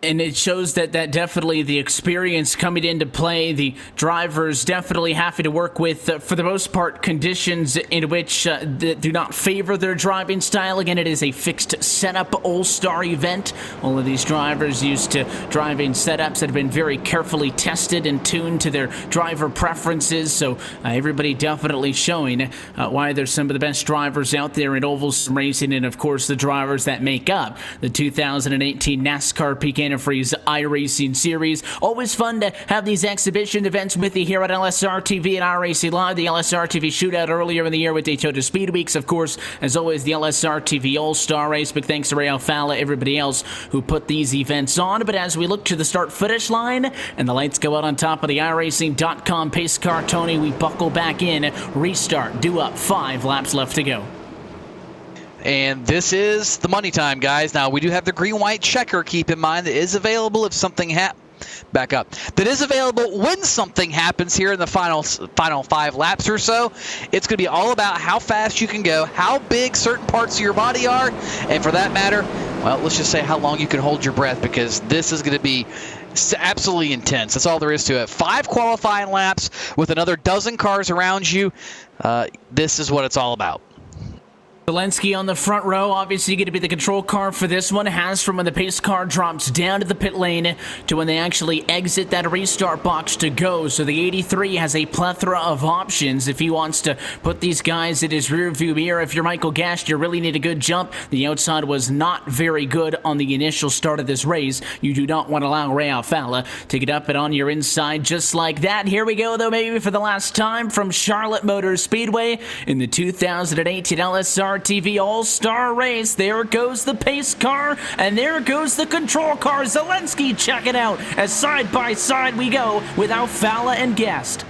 And it shows that definitely the experience coming into play, the drivers definitely having to work with, for the most part, conditions in which that do not favor their driving style. Again, it is a fixed setup all-star event. All of these drivers used to driving setups that have been very carefully tested and tuned to their driver preferences. So everybody definitely showing why there's some of the best drivers out there in oval racing, and of course the drivers that make up the 2018 NASCAR Peak Antifreeze iRacing Series. Always fun to have these exhibition events with you here at LSR TV and iRacing Live. The LSR TV shootout earlier in the year with Daytona Speed Weeks. Of course, as always, the LSR TV All-Star Race. Big thanks to Ray Alfala, everybody else who put these events on. But as we look to the start-finish line and the lights go out on top of the iRacing.com pace car, Tony, we buckle back in, restart, due up, 5 laps left to go. And this is the money time, guys. Now, we do have the green-white checker, keep in mind, that is available if something back up. That is available when something happens here in the final 5 laps or so. It's going to be all about how fast you can go, how big certain parts of your body are, and for that matter, well, let's just say how long you can hold your breath, because this is going to be absolutely intense. That's all there is to it. 5 qualifying laps with another dozen cars around you. This is what it's all about. Zelensky on the front row, obviously going to be the control car for this one. Has from when the pace car drops down to the pit lane to when they actually exit that restart box to go. So the 83 has a plethora of options if he wants to put these guys in his rear view mirror. If you're Michael Guest, you really need a good jump. The outside was not very good on the initial start of this race. You do not want to allow Ray Alfala to get up and on your inside just like that. Here we go, though, maybe for the last time from Charlotte Motor Speedway in the 2018 LSR TV All-Star Race. There goes the pace car, and there goes the control car. Zelensky, check it out, as side by side we go with Alfala and Guest.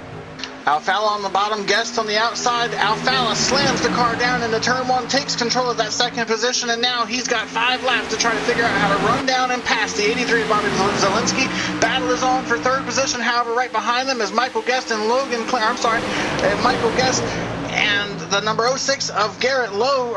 Alfala on the bottom, Guest on the outside. Alfala slams the car down into turn 1, takes control of that second position, and now he's got 5 laps to try to figure out how to run down and pass the 83 of Bobby Zelensky. Battle is on for 3rd position, however, right behind them is Michael Guest and Michael Guest and the number 06 of Garrett Lowe.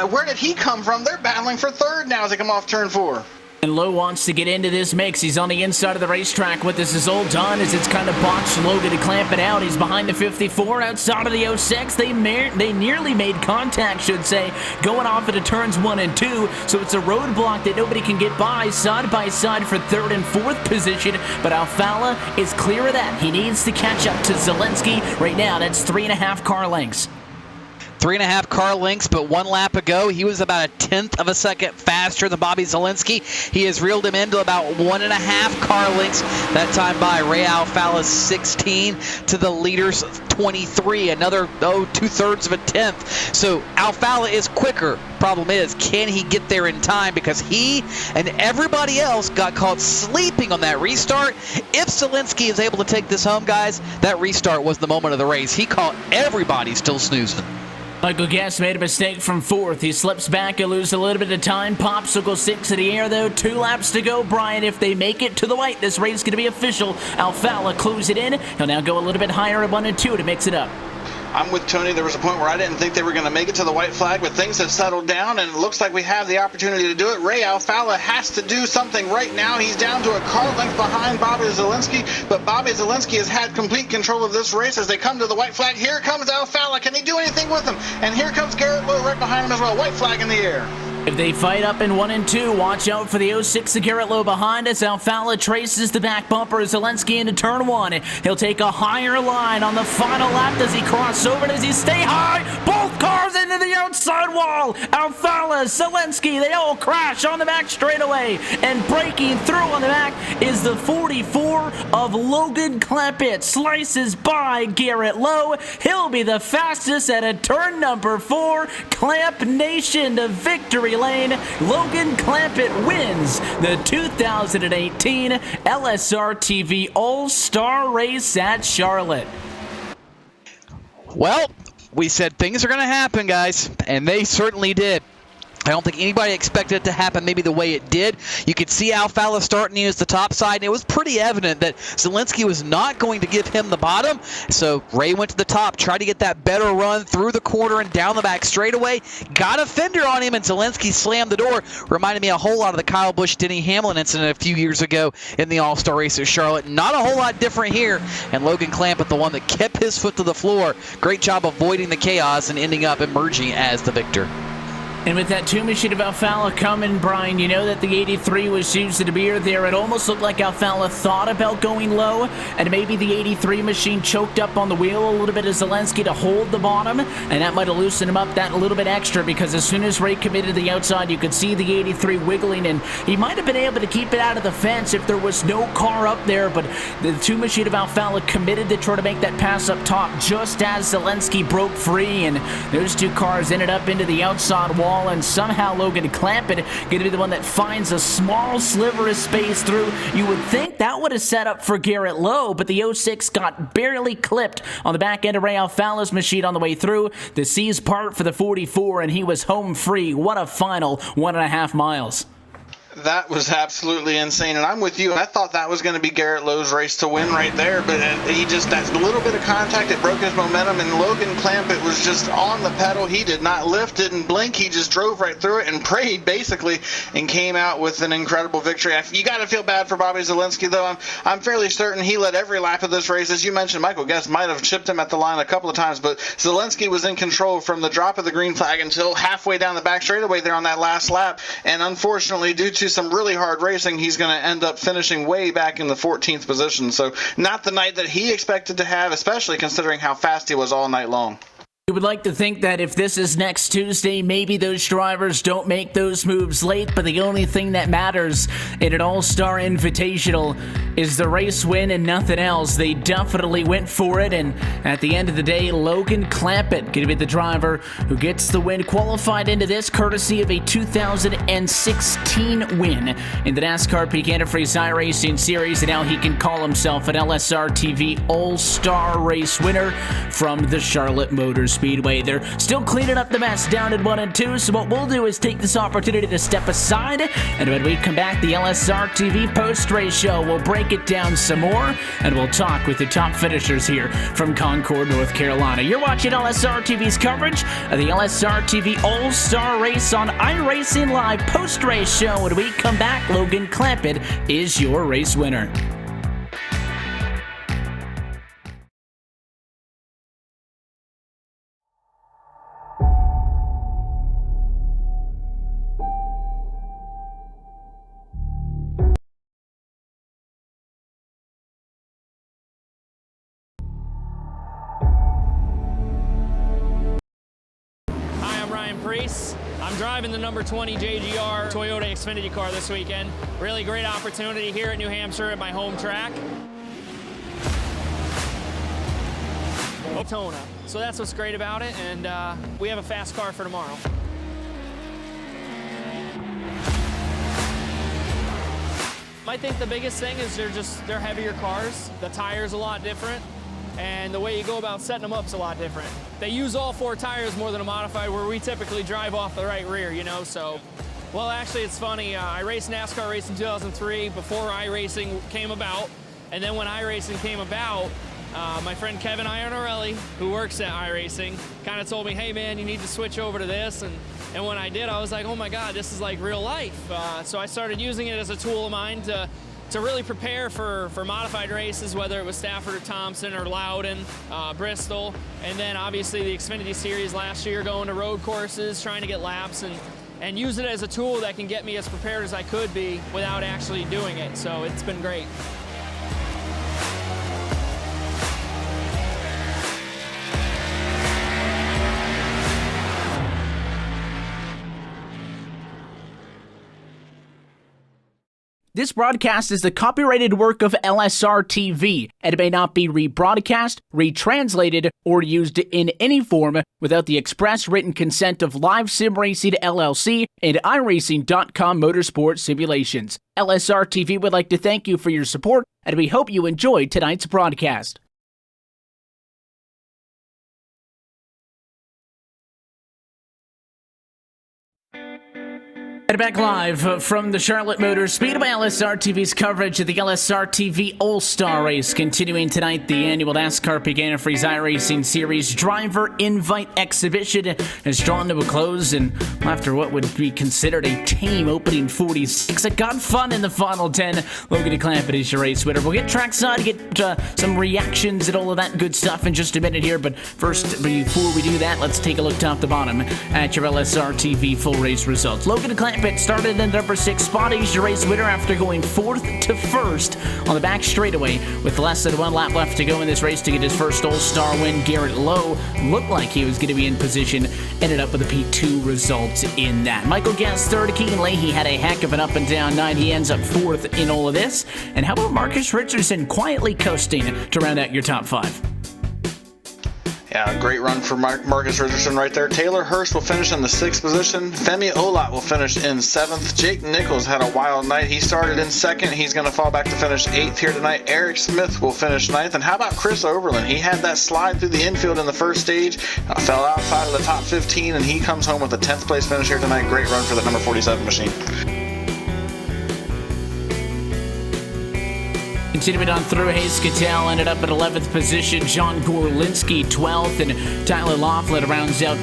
Where did he come from? They're battling for 3rd now as they come off turn 4. And Lowe wants to get into this mix. He's on the inside of the racetrack. What this is all done is it's kind of botched Lowe to clamp it out. He's behind the 54, outside of the 06. They nearly made contact, should say, going off into turns 1 and 2. So it's a roadblock that nobody can get by side for 3rd and 4th position. But Alfala is clear of that. He needs to catch up to Zelensky. Right now, that's 3.5 car lengths. 3.5 car lengths, but 1 lap ago, he was about 1/10 of a second faster than Bobby Zalenski. He has reeled him into about 1.5 car lengths that time by. Ray Alfala's 16 to the leader's 23, another 2/3 of a tenth. So Alfala is quicker. Problem is, can he get there in time? Because he and everybody else got caught sleeping on that restart. If Zalenski is able to take this home, guys, that restart was the moment of the race. He caught everybody still snoozing. Michael Guest made a mistake from 4th. He slips back and loses a little bit of time. Popsicle 6 in the air, though. 2 laps to go. Brian, if they make it to the white, this race is going to be official. Alfala clues it in. He'll now go a little bit higher at 1 and 2 to mix it up. I'm with Tony. There was a point where I didn't think they were going to make it to the white flag, but things have settled down, and it looks like we have the opportunity to do it. Ray Alfala has to do something right now. He's down to a car length behind Bobby Zalenski, but Bobby Zalenski has had complete control of this race as they come to the white flag. Here comes Alfala. Can he do anything with him? And here comes Garrett Lowe right behind him as well. White flag in the air. If they fight up in 1 and 2, watch out for the 06 of Garrett Lowe behind us. Alfala traces the back bumper of Zalenski into turn 1. He'll take a higher line on the final lap. Does he cross over? Does he stay high? Both cars into the outside wall. Alfala, Zalenski, they all crash on the back straightaway. And breaking through on the back is the 44 of Logan Clampett. Slices by Garrett Lowe. He'll be the fastest at a turn number 4. Clamp Nation to victory lane. Logan Clampett wins the 2018 LSR TV All-Star Race at Charlotte. Well, we said things are going to happen, guys, and they certainly did. I don't think anybody expected it to happen maybe the way it did. You could see Alfala starting to use the top side, and it was pretty evident that Zalenski was not going to give him the bottom. So Ray went to the top, tried to get that better run through the corner and down the back straightaway. Got a fender on him, and Zalenski slammed the door. Reminded me a whole lot of the Kyle Busch-Denny Hamlin incident a few years ago in the All-Star race at Charlotte. Not a whole lot different here. And Logan Clampett, the one that kept his foot to the floor. Great job avoiding the chaos and ending up emerging as the victor. And with that 2 machine of Alfala coming, Brian, you know that the 83 was used to be there. It almost looked like Alfala thought about going low, and maybe the 83 machine choked up on the wheel a little bit as Zalenski to hold the bottom, and that might have loosened him up that little bit extra, because as soon as Ray committed to the outside, you could see the 83 wiggling, and he might have been able to keep it out of the fence if there was no car up there, but the 2 machine of Alfala committed to try to make that pass up top just as Zalenski broke free, and those 2 cars ended up into the outside wall. And somehow Logan Clampett going to be the one that finds a small sliver of space through. You would think that would have set up for Garrett Lowe, but the 06 got barely clipped on the back end of Ray Alfala's machine on the way through. The C's part for the 44, and he was home free. What a final 1.5 miles. That was absolutely insane, and I'm with you. I thought that was going to be Garrett Lowe's race to win right there, but he just, that little bit of contact, it broke his momentum, and Logan Clampett was just on the pedal. He did not lift, didn't blink. He just drove right through it and prayed, basically, and came out with an incredible victory. You got to feel bad for Bobby Zalenski, though. I'm fairly certain he led every lap of this race. As you mentioned, Michael Guest might have chipped him at the line a couple of times, but Zalenski was in control from the drop of the green flag until halfway down the back straightaway there on that last lap, and unfortunately, due to some really hard racing, he's going to end up finishing way back in the 14th position. So not the night that he expected to have, especially considering how fast he was all night long. You would like to think that if this is next Tuesday, maybe those drivers don't make those moves late, but the only thing that matters in an All-Star Invitational is the race win and nothing else. They definitely went for it, and at the end of the day, Logan Clampett going to be the driver who gets the win, qualified into this courtesy of a 2016 win in the NASCAR Peak Antifreeze iRacing Series, and now he can call himself an LSR TV All-Star Race winner from the Charlotte Motor Speedway. They're still cleaning up the mess down in 1 and 2, so what we'll do is take this opportunity to step aside, and when we come back, the LSR TV post-race show, we'll break it down some more, and we'll talk with the top finishers here from Concord, North Carolina. You're watching LSR TV's coverage of the LSR TV All-Star Race on iRacing Live post-race show. When we come back, Logan Clampett is your race winner. race. I'm driving the number 20 JGR Toyota Xfinity car this weekend. Really great opportunity here at New Hampshire at my home track. Daytona. So that's what's great about it, and we have a fast car for tomorrow. I think the biggest thing is they're heavier cars. The tire's a lot different, and the way you go about setting them up is a lot different. They use all 4 tires more than a modified, where we typically drive off the right rear, you know, so. Well, actually, it's funny. I raced NASCAR race in 2003 before iRacing came about, and then when iRacing came about, my friend Kevin Iannarelli, who works at iRacing, kind of told me, hey man, you need to switch over to this. And when I did, I was like, oh my God, this is like real life. So I started using it as a tool of mine to really prepare for modified races, whether it was Stafford or Thompson or Loudon, Bristol. And then obviously the Xfinity Series last year, going to road courses, trying to get laps, and use it as a tool that can get me as prepared as I could be without actually doing it. So it's been great. This broadcast is the copyrighted work of LSR TV, and it may not be rebroadcast, retranslated, or used in any form without the express written consent of Live Sim Racing LLC and iRacing.com Motorsport Simulations. LSR TV would like to thank you for your support, and we hope you enjoyed tonight's broadcast. And back live from the Charlotte Motor Speedway. LSR TV's coverage of the LSR TV All-Star Race. Continuing tonight, the annual NASCAR Antifreeze iRacing Series Driver Invite Exhibition is drawn to a close, and after what would be considered a tame opening 46, it got fun in the final 10. Logan Clampett is your race winner. We'll get trackside, get some reactions and all of that good stuff in just a minute here, but first, before we do that, let's take a look top to bottom at your LSR TV full race results. Logan Clampett started in the number 6 spot. He's your race winner after going 4th to 1st on the back straightaway with less than 1 lap left to go in this race to get his first All-Star win. Garrett Lowe looked like he was going to be in position, ended up with a P2 result in that. Michael Guest 3rd. Keegan Leahy had a heck of an up and down night. He ends up 4th in all of this. And how about Marcus Richardson quietly coasting to round out your top 5? Yeah, great run for Marcus Richardson right there. Taylor Hurst will finish in the 6th position. Femi Olot will finish in 7th. Jake Nichols had a wild night. He started in 2nd. He's going to fall back to finish 8th here tonight. Eric Smith will finish 9th. And how about Chris Overland? He had that slide through the infield in the first stage, fell outside of the top 15, and he comes home with a 10th place finish here tonight. Great run for the number 47 machine. Continuing on through, Hayes Cattell ended up at 11th position. John Gorlinski 12th, and Tyler Laughlin rounds out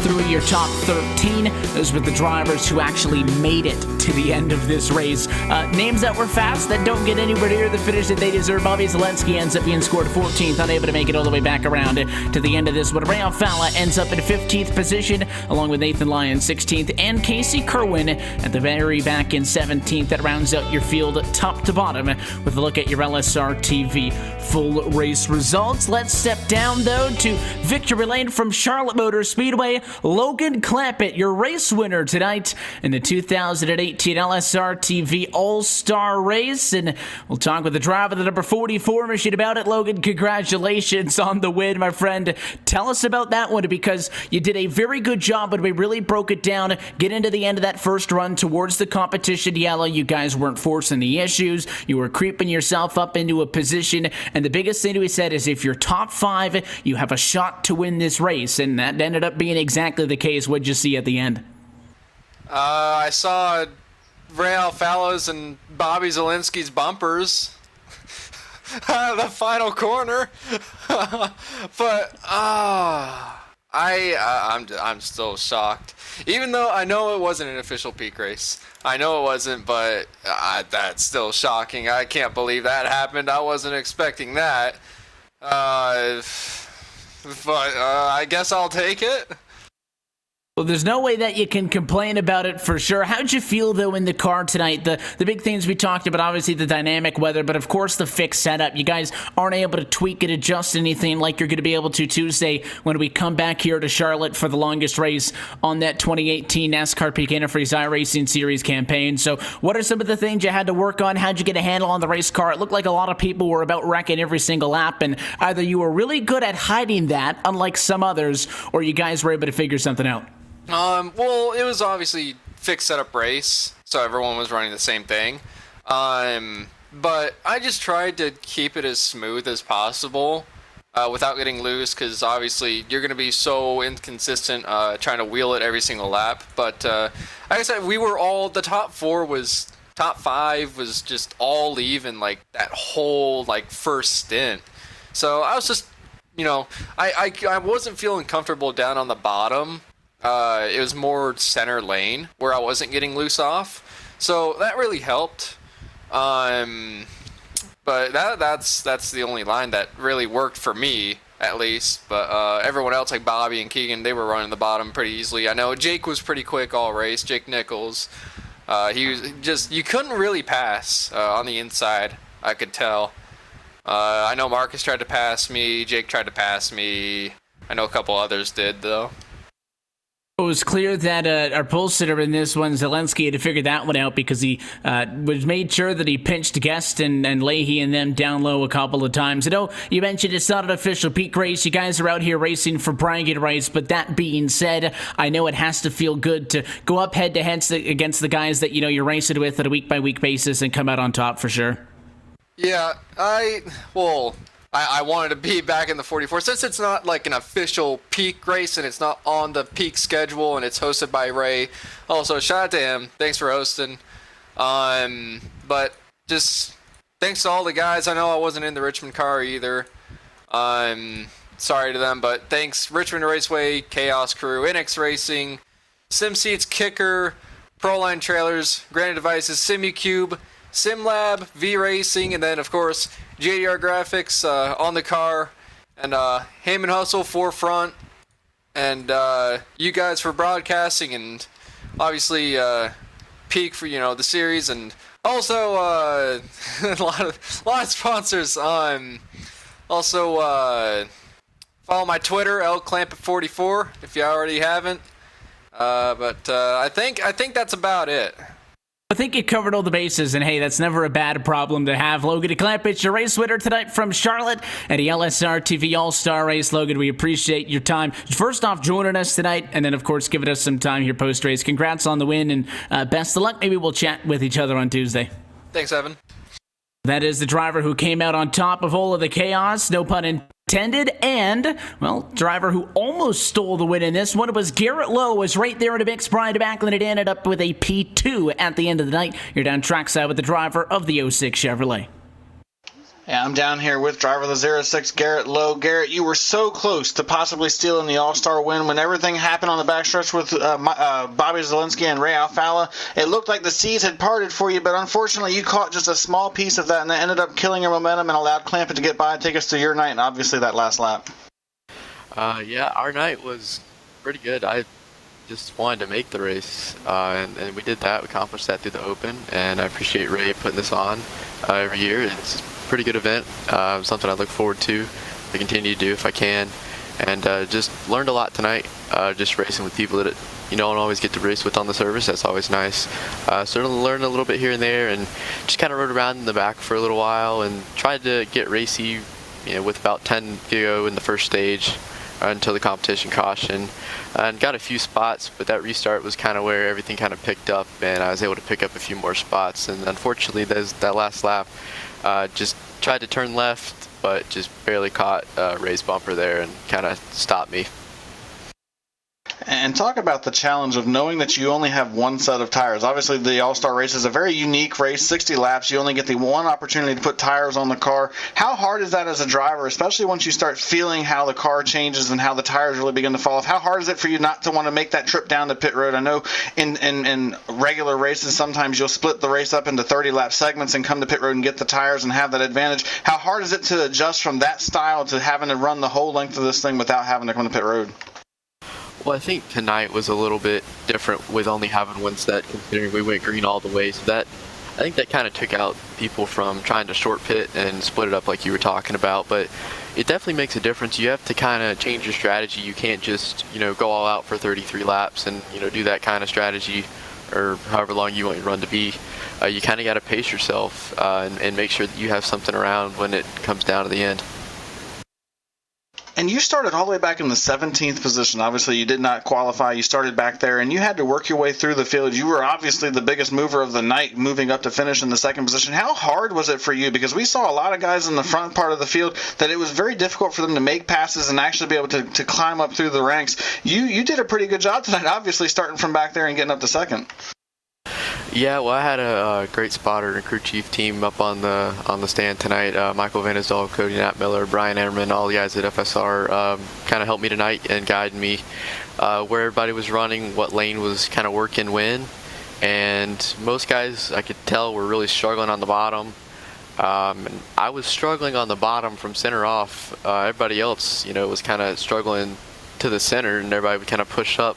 through your top 13. Those were the drivers who actually made it to the end of this race. Names that were fast that don't get anywhere near the finish that they deserve. Bobby Zelensky ends up being scored 14th, unable to make it all the way back around to the end of this one. Ray Alfala ends up in 15th position, along with Nathan Lyon 16th, and Casey Kerwin at the very back in 17th. That rounds out your field top to bottom with a look at your LSR TV full race results. Let's step down, though, to victory lane from Charlotte Motor Speedway. Logan Clampett, your race winner tonight in the 2018 LSR TV All-Star Race. And we'll talk with the driver of the number 44 machine about it. Logan, congratulations on the win, my friend. Tell us about that one, because you did a very good job, but we really broke it down. Get into the end of that first run towards the competition yellow. You guys weren't forcing the issues. You were creeping yourself up into a position, and the biggest thing we said is if you're top 5, you have a shot to win this race, and that ended up being exactly the case. What'd you see at the end? I saw Ray Alfala's and Bobby Zelensky's bumpers out of the final corner, but I'm still shocked. Even though I know it wasn't an official peak race. I know it wasn't, but that's still shocking. I can't believe that happened. I wasn't expecting that. But I guess I'll take it. Well, there's no way that you can complain about it for sure. How'd you feel, though, in the car tonight? The big things we talked about, obviously the dynamic weather, but of course the fixed setup. You guys aren't able to tweak it, adjust anything like you're going to be able to Tuesday when we come back here to Charlotte for the longest race on that 2018 NASCAR Peak Antifreeze iRacing Series campaign. So what are some of the things you had to work on? How'd you get a handle on the race car? It looked like a lot of people were about wrecking every single lap, and either you were really good at hiding that, unlike some others, or you guys were able to figure something out. Well, it was obviously fixed setup race, so everyone was running the same thing. But I just tried to keep it as smooth as possible without getting loose, because obviously you're going to be so inconsistent trying to wheel it every single lap. But like I said, the top five was just all even like that whole like first stint. So I was just, I wasn't feeling comfortable down on the bottom. It was more center lane where I wasn't getting loose off, so that really helped. But that's the only line that really worked for me, at least. But everyone else, like Bobby and Keegan, they were running the bottom pretty easily. I know Jake was pretty quick all race. Jake Nichols, he was just, you couldn't really pass on the inside. I could tell. I know Marcus tried to pass me. Jake tried to pass me. I know a couple others did though. It was clear that our pole sitter in this one, Zelensky, had to figure that one out because he made sure that he pinched Guest and Leahy and them down low a couple of times. I know you mentioned it's not an official peak race. You guys are out here racing for bragging rights, but that being said, I know it has to feel good to go up head-to-head against the guys that you're racing with at a week-by-week basis and come out on top for sure. Yeah, I wanted to be back in the 44 since it's not like an official peak race and it's not on the peak schedule and it's hosted by Ray. Also, shout out to him. Thanks for hosting. But just thanks to all the guys. I know I wasn't in the Richmond car either. Sorry to them, but thanks Richmond Raceway, Chaos Crew, NX Racing, SimSeats, Kicker, Proline Trailers, Granite Devices, SimuCube, SimLab, V Racing, and then of course JDR Graphics on the car, and Heyman Hustle Forefront, and you guys for broadcasting, and obviously Peak for the series, and also a lot of sponsors. Also follow my Twitter LClamp44 if you already haven't. But I think that's about it. I think you covered all the bases, and hey, that's never a bad problem to have. Logan DeClamp, your race winner tonight from Charlotte at the LSR TV All-Star Race. Logan, we appreciate your time. First off, joining us tonight, and then, of course, giving us some time here post-race. Congrats on the win, and best of luck. Maybe we'll chat with each other on Tuesday. Thanks, Evan. That is the driver who came out on top of all of the chaos, no pun intended, and, well, driver who almost stole the win in this one was Garrett Lowe, was right there in the mix. Brian Backlund had ended up with a P2 at the end of the night. You're down trackside with the driver of the 06 Chevrolet. Yeah, I'm down here with driver of the 06, Garrett Lowe. Garrett, you were so close to possibly stealing the All-Star win when everything happened on the backstretch with Bobby Zelensky and Ray Alfala. It looked like the seas had parted for you, but unfortunately you caught just a small piece of that, and that ended up killing your momentum and allowed Clampett to get by and take us to your night, and obviously that last lap. Yeah, our night was pretty good. I just wanted to make the race, and we did that. We accomplished that through the Open, and I appreciate Ray putting this on every year. It's pretty good event, something I look forward to continue to do if I can, and just learned a lot tonight, just racing with people that you don't always get to race with on the service. That's always nice. Certainly learned a little bit here and there, and just kind of rode around in the back for a little while and tried to get racy, with about 10 to go in the first stage until the competition caution, and got a few spots, but that restart was kind of where everything kind of picked up, and I was able to pick up a few more spots, and unfortunately that last lap just tried to turn left, but just barely caught Ray's bumper there and kind of stopped me. And talk about the challenge of knowing that you only have one set of tires. Obviously, the All-Star race is a very unique race, 60 laps. You only get the one opportunity to put tires on the car. How hard is that as a driver, especially once you start feeling how the car changes and how the tires really begin to fall off? How hard is it for you not to want to make that trip down to pit road? I know in regular races, sometimes you'll split the race up into 30-lap segments and come to pit road and get the tires and have that advantage. How hard is it to adjust from that style to having to run the whole length of this thing without having to come to pit road? Well, I think tonight was a little bit different with only having one set, considering we went green all the way. So I think that kind of took out people from trying to short pit and split it up like you were talking about. But it definitely makes a difference. You have to kind of change your strategy. You can't just, go all out for 33 laps and, do that kind of strategy or however long you want your run to be. You kind of got to pace yourself and make sure that you have something around when it comes down to the end. And you started all the way back in the 17th position. Obviously, you did not qualify. You started back there, and you had to work your way through the field. You were obviously the biggest mover of the night, moving up to finish in the second position. How hard was it for you? Because we saw a lot of guys in the front part of the field that it was very difficult for them to make passes and actually be able to climb up through the ranks. You did a pretty good job tonight, obviously, starting from back there and getting up to second. Yeah, well, I had a great spotter and crew chief team up on the stand tonight. Michael Van Isdal, Cody Knapp Miller, Brian Emmerman, all the guys at FSR kind of helped me tonight and guided me where everybody was running, what lane was kind of working when. And most guys, I could tell, were really struggling on the bottom. And I was struggling on the bottom from center off. Everybody else, was kind of struggling to the center, and everybody would kind of push up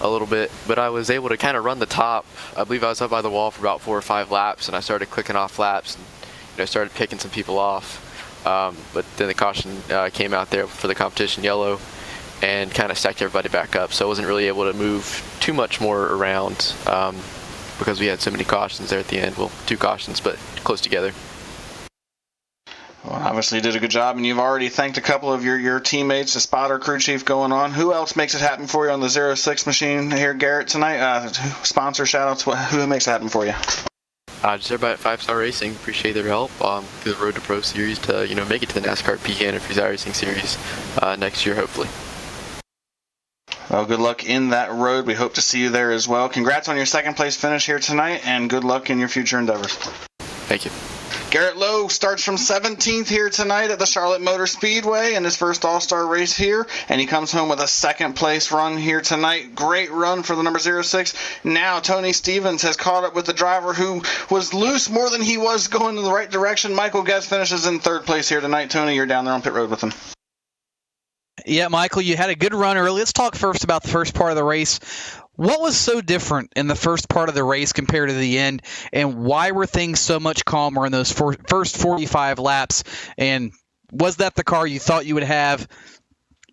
a little bit, but I was able to kind of run the top. I believe I was up by the wall for about 4 or 5 laps, and I started clicking off laps and started picking some people off. But then the caution came out there for the competition yellow and kind of stacked everybody back up, so I wasn't really able to move too much more around because we had so many cautions there at the end. Well, 2 cautions, but close together. Well, obviously you did a good job, and you've already thanked a couple of your teammates, the spotter, crew chief going on. Who else makes it happen for you on the 06 machine here, Garrett, tonight? Sponsor shout-outs, who makes it happen for you? Just everybody at 5-Star Racing, appreciate their help through the Road to Pro Series to make it to the NASCAR PK Antifreeze iRacing Series next year, hopefully. Well, good luck in that road. We hope to see you there as well. Congrats on your second place finish here tonight, and good luck in your future endeavors. Thank you. Garrett Lowe starts from 17th here tonight at the Charlotte Motor Speedway in his first All-Star race here, and he comes home with a second place run here tonight. Great run for the number 06. Now Tony Stevens has caught up with the driver who was loose more than he was going in the right direction. Michael Guest finishes in third place here tonight. Tony, you're down there on pit road with him. Yeah, Michael, you had a good run early. Let's talk first about the first part of the race. What was so different in the first part of the race compared to the end, and why were things so much calmer in those first 45 laps? And was that the car you thought you would have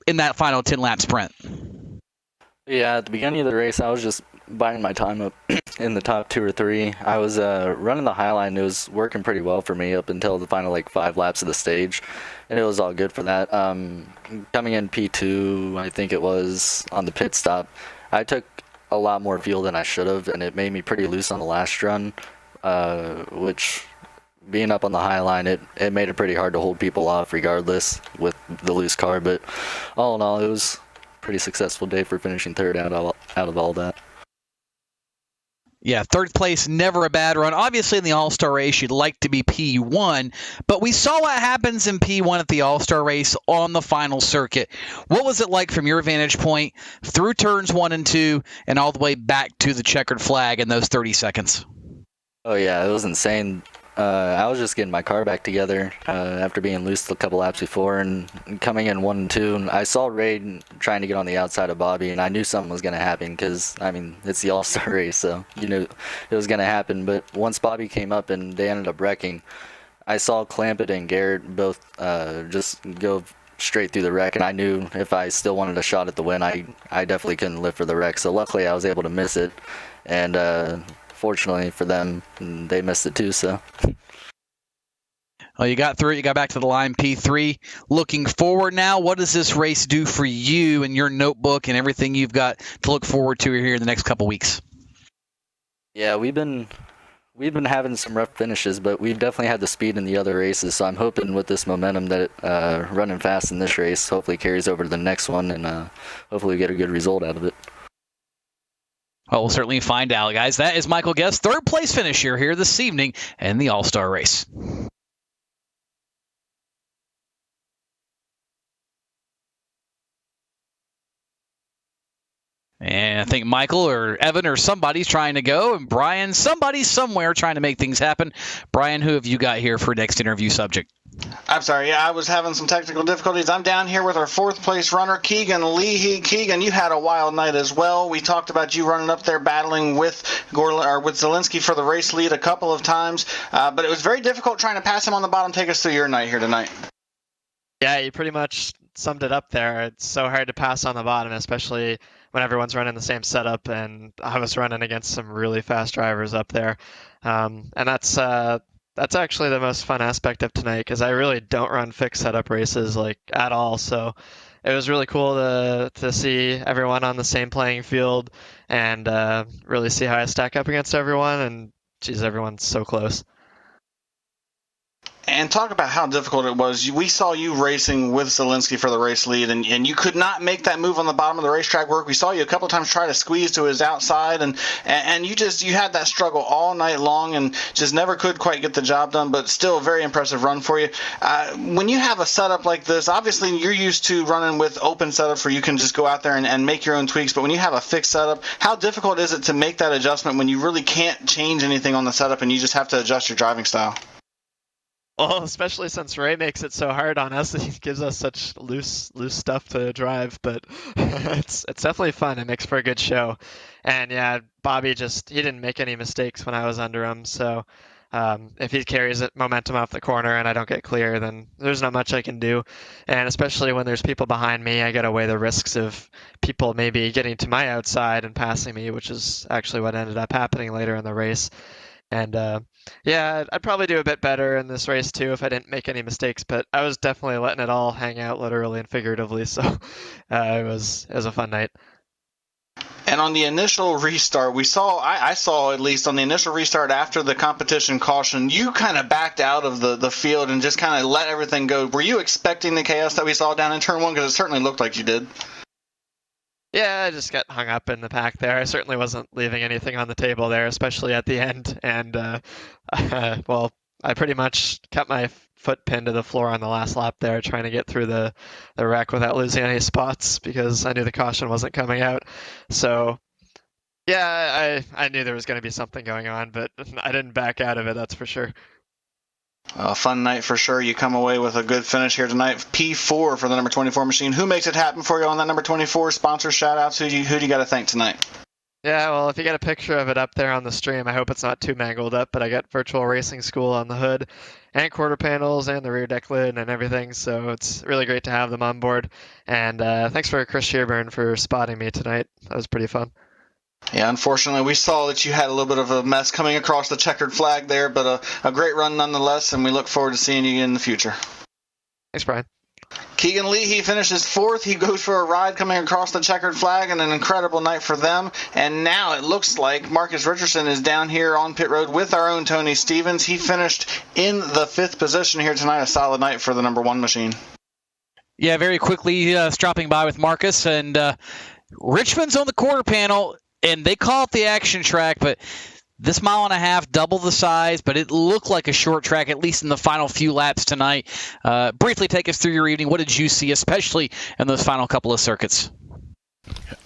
in that final 10-lap sprint? Yeah, at the beginning of the race, I was just buying my time up in the top 2 or 3. I was running the high line. It was working pretty well for me up until the final 5 laps of the stage, and it was all good for that. Coming in P2, I think it was, on the pit stop, I took a lot more fuel than I should have, and it made me pretty loose on the last run, which, being up on the high line, it made it pretty hard to hold people off regardless with the loose car. But all in all, it was a pretty successful day for finishing third out of all that. Yeah, third place, never a bad run. Obviously, in the All-Star race, you'd like to be P1, but we saw what happens in P1 at the All-Star race on the final circuit. What was it like from your vantage point through turns 1 and 2 and all the way back to the checkered flag in those 30 seconds? Oh, yeah, it was insane. I was just getting my car back together after being loose a couple laps before, and coming in 1 and 2. And I saw Ray trying to get on the outside of Bobby, and I knew something was going to happen because, it's the All-Star race, so you knew it was going to happen. But once Bobby came up and they ended up wrecking, I saw Clampett and Garrett both just go straight through the wreck, and I knew if I still wanted a shot at the win, I definitely couldn't live for the wreck. So luckily I was able to miss it, and fortunately for them, they missed it too. So. Well, you got through it. You got back to the line, P3. Looking forward now, what does this race do for you and your notebook and everything you've got to look forward to here in the next couple weeks? Yeah, we've been having some rough finishes, but we've definitely had the speed in the other races. So I'm hoping with this momentum that running fast in this race hopefully carries over to the next one, and hopefully we get a good result out of it. Well, we'll certainly find out, guys. That is Michael Guest, third place finisher here this evening in the All-Star race. And I think Michael or Evan or somebody's trying to go, and Brian, somebody somewhere trying to make things happen. Brian, who have you got here for next interview subject? I'm sorry, yeah, I was having some technical difficulties. I'm down here with our fourth place runner, Keegan Leahy. Keegan, you had a wild night as well. We talked about you running up there battling with Zielinski for the race lead a couple of times, but it was very difficult trying to pass him on the bottom. Take us through your night here tonight. Yeah, you pretty much summed it up there. It's so hard to pass on the bottom, especially when everyone's running the same setup, and I was running against some really fast drivers up there. And that's actually the most fun aspect of tonight, because I really don't run fixed setup races like at all. So it was really cool to see everyone on the same playing field and really see how I stack up against everyone. And geez, everyone's so close. And talk about how difficult it was. We saw you racing with Zielinski for the race lead, and you could not make that move on the bottom of the racetrack work. We saw you a couple of times try to squeeze to his outside, and you had that struggle all night long and just never could quite get the job done, but still a very impressive run for you. When you have a setup like this, obviously you're used to running with open setups where you can just go out there and make your own tweaks, but when you have a fixed setup, how difficult is it to make that adjustment when you really can't change anything on the setup and you just have to adjust your driving style? Well, especially since Ray makes it so hard on us, he gives us such loose stuff to drive. But it's definitely fun. It makes for a good show. And yeah, Bobby he didn't make any mistakes when I was under him. So if he carries momentum off the corner and I don't get clear, then there's not much I can do. And especially when there's people behind me, I got to weigh the risks of people maybe getting to my outside and passing me, which is actually what ended up happening later in the race. And yeah, I'd probably do a bit better in this race too if I didn't make any mistakes, but I was definitely letting it all hang out literally and figuratively, so it was a fun night. And on the initial restart, I saw at least on the initial restart after the competition caution, you kind of backed out of the field and just kind of let everything go. Were you expecting the chaos that we saw down in turn one? Because it certainly looked like you did. Yeah, I just got hung up in the pack there. I certainly wasn't leaving anything on the table there, especially at the end. And, well, I pretty much kept my foot pinned to the floor on the last lap there, trying to get through the wreck without losing any spots because I knew the caution wasn't coming out. So, yeah, I knew there was going to be something going on, but I didn't back out of it, that's for sure. A fun night for sure. You come away with a good finish here tonight. P4 for the number 24 machine. Who makes it happen for you on that number 24? Sponsor shout-outs. Who do you got to thank tonight? Yeah, well, if you got a picture of it up there on the stream, I hope it's not too mangled up, but I got Virtual Racing School on the hood and quarter panels and the rear deck lid and everything, so it's really great to have them on board. And thanks for Chris Shearburn for spotting me tonight. That was pretty fun. Yeah, unfortunately, we saw that you had a little bit of a mess coming across the checkered flag there, but a great run nonetheless, and we look forward to seeing you in the future. Thanks, Brian. Keegan Leahy finishes fourth. He goes for a ride coming across the checkered flag, and an incredible night for them. And now it looks like Marcus Richardson is down here on pit road with our own Tony Stevens. He finished in the fifth position here tonight. A solid night for the number one machine. Yeah, very quickly dropping by with Marcus, and Richmond's on the quarter panel. And they call it the action track, but this mile and a half, double the size, but it looked like a short track, at least in the final few laps tonight. Briefly take us through your evening. What did you see, especially in those final couple of circuits?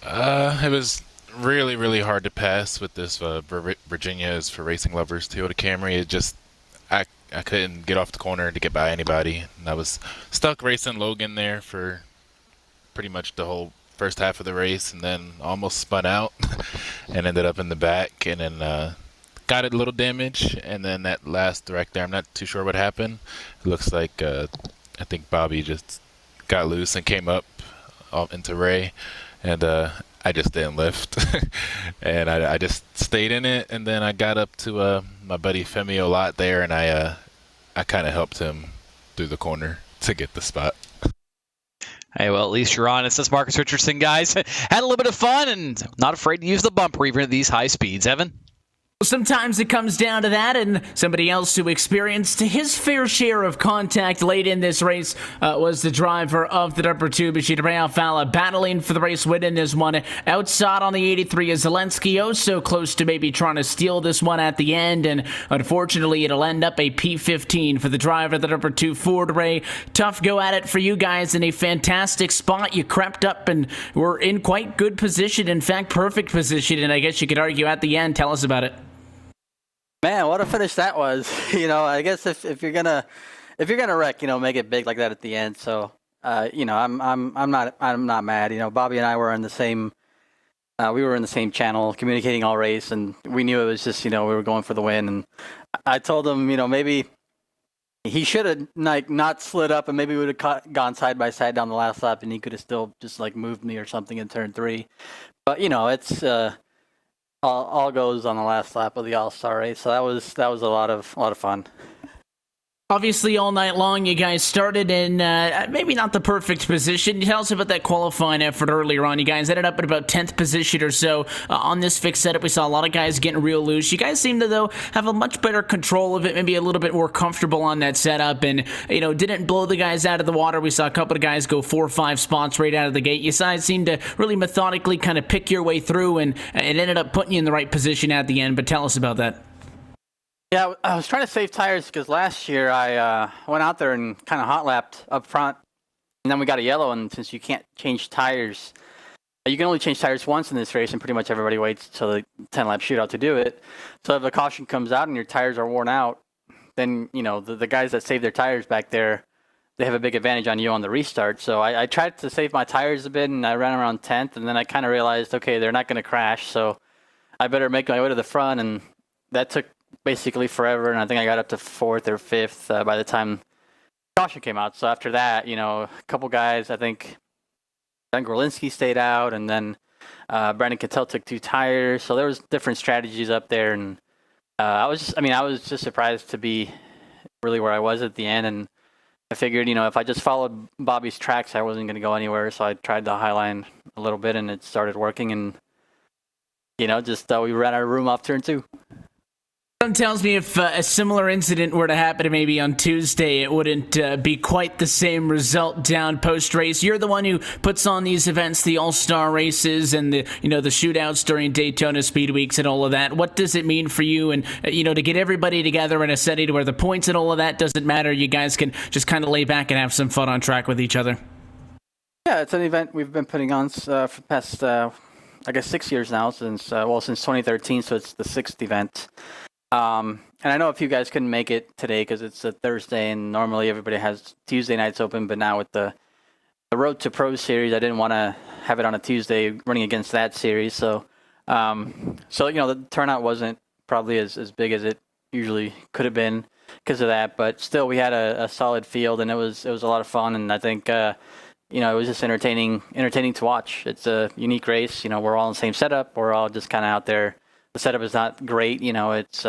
It was really, really hard to pass with this Virginia is for racing lovers Toyota Camry. It just, I couldn't get off the corner to get by anybody. And I was stuck racing Logan there for pretty much the whole first half of the race, and then almost spun out and ended up in the back, and then got a little damage, and then that last direct there, I'm not too sure what happened. It looks like I think Bobby just got loose and came up into Ray, and I just didn't lift. And I just stayed in it, and then I got up to my buddy Femi a lot there, and I kind of helped him through the corner to get the spot. Hey, well, at least you're honest. That's Marcus Richardson, guys. Had a little bit of fun and not afraid to use the bumper even at these high speeds. Evan? Sometimes it comes down to that, and somebody else who experienced his fair share of contact late in this race was the driver of the number 2 machine, Ray Alfala, battling for the race win in this one. Outside on the 83 is Zelensky, oh so close to maybe trying to steal this one at the end, and unfortunately it'll end up a P15 for the driver of the number 2 Ford. Ray, tough go at it for you guys in a fantastic spot. You crept up and were in quite good position, in fact perfect position, and I guess you could argue at the end. Tell us about it. Man, what a finish that was! I guess if you're gonna wreck, make it big like that at the end. So, I'm not mad. Bobby and I were in the same, channel, communicating all race, and we knew it was just, we were going for the win. And I told him, maybe he should have not slid up, and maybe we would have gone side by side down the last lap, and he could have still just moved me or something in turn 3. But it's. All goes on the last lap of the All-Star race, so that was a lot of fun. Obviously, all night long, you guys started in maybe not the perfect position. Tell us about that qualifying effort earlier on. You guys ended up at about 10th position or so on this fixed setup. We saw a lot of guys getting real loose. You guys seem to, though, have a much better control of it, maybe a little bit more comfortable on that setup, and, didn't blow the guys out of the water. We saw a couple of guys go 4 or 5 spots right out of the gate. You guys seemed to really methodically kind of pick your way through, and it ended up putting you in the right position at the end, but tell us about that. Yeah, I was trying to save tires because last year I went out there and kind of hot lapped up front, and then we got a yellow, and since you can't change tires, you can only change tires once in this race, and pretty much everybody waits till the 10-lap shootout to do it. So if a caution comes out and your tires are worn out, then, the guys that save their tires back there, they have a big advantage on you on the restart. So I tried to save my tires a bit, and I ran around 10th, and then I kind of realized, okay, they're not going to crash, so I better make my way to the front, and that took basically forever, and I think I got up to 4th or 5th by the time caution came out. So after that, a couple guys, I think Ben Gorlinski stayed out, and then Brandon Cattell took 2 tires. So there was different strategies up there, and I was just surprised to be really where I was at the end, and I figured, if I just followed Bobby's tracks, I wasn't going to go anywhere. So I tried the highline a little bit, and it started working, and we ran out of room off turn 2. Someone tells me if a similar incident were to happen maybe on Tuesday, it wouldn't be quite the same result down post-race. You're the one who puts on these events, the All-Star races and the the shootouts during Daytona Speed Weeks and all of that. What does it mean for you and, to get everybody together in a setting where the points and all of that doesn't matter? You guys can just kind of lay back and have some fun on track with each other. Yeah, it's an event we've been putting on for the past, 6 years now, since 2013, so it's the 6th event. And I know a few guys couldn't make it today because it's a Thursday, and normally everybody has Tuesday nights open. But now with the Road to Pro series, I didn't want to have it on a Tuesday running against that series. So, the turnout wasn't probably as big as it usually could have been because of that. But still, we had a solid field, and it was a lot of fun. And I think it was just entertaining to watch. It's a unique race. We're all in the same setup. We're all just kind of out there. The setup is not great, it's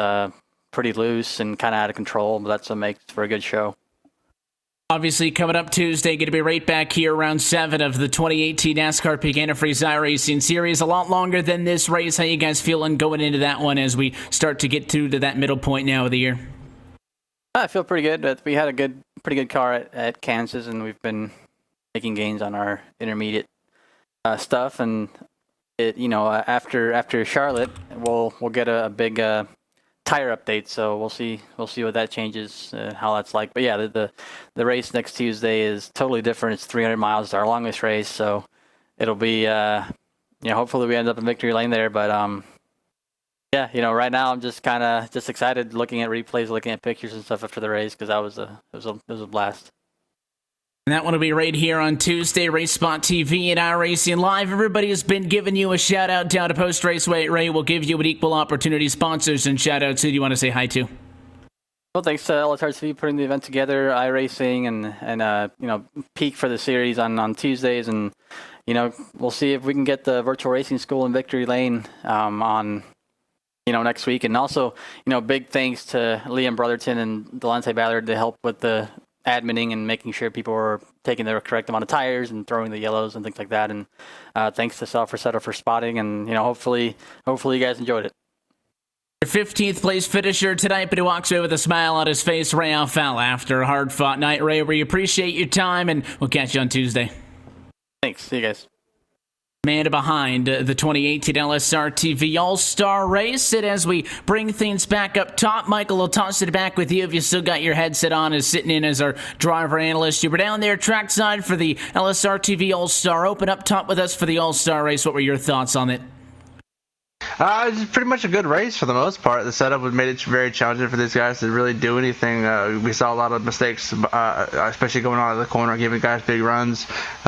pretty loose and kind of out of control, but that's what makes for a good show. Obviously, coming up Tuesday, going to be right back here around 7 of the 2018 NASCAR Peak Antifreeze iRacing Series. A lot longer than this race. How you guys feeling going into that one as we start to get to that middle point now of the year? I feel pretty good. We had a pretty good car at Kansas, and we've been making gains on our intermediate stuff, and after Charlotte, we'll get a big tire update. So we'll see what that changes, how that's like. But yeah, the race next Tuesday is totally different. It's 300 miles. It's our longest race, so it'll be hopefully we end up in victory lane there. But right now I'm just kind of excited looking at replays, looking at pictures and stuff after the race because it was a blast. And that one will be right here on Tuesday, Race Spot TV and iRacing Live. Everybody has been giving you a shout-out down to post-race weight. Ray will give you an equal opportunity sponsors and shout-outs. Who do you want to say hi to? Well, thanks to LSRC for putting the event together, iRacing, and Peak for the series on Tuesdays. And, we'll see if we can get the virtual racing school in Victory Lane on next week. And also, big thanks to Liam Brotherton and Delonte Ballard to help with the adminning and making sure people were taking the correct amount of tires and throwing the yellows and things like that. And thanks to Self for spotting. And hopefully you guys enjoyed it. 15th place finisher tonight, but he walks away with a smile on his face. Ray Alfala after a hard-fought night. Ray, we appreciate your time, and we'll catch you on Tuesday. Thanks. See you guys. Man behind the 2018 LSR TV All-Star Race. And as we bring things back up top, Michael, I'll toss it back with you if you still got your headset on as sitting in as our driver analyst. You were down there trackside for the LSR TV All-Star Open. Up top with us for the All-Star Race. What were your thoughts on it? It was pretty much a good race for the most part. The setup made it very challenging for these guys to really do anything. We saw a lot of mistakes, especially going out of the corner, giving guys big runs,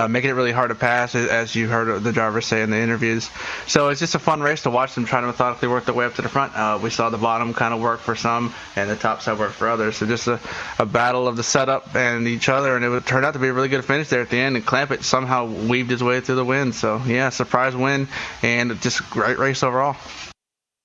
making it really hard to pass, as you heard the drivers say in the interviews. So it's just a fun race to watch them try to methodically work their way up to the front. We saw the bottom kind of work for some, and the top side work for others. So just a battle of the setup and each other, and it turned out to be a really good finish there at the end. And Clampett somehow weaved his way through the win. So yeah, surprise win, and just a great race overall.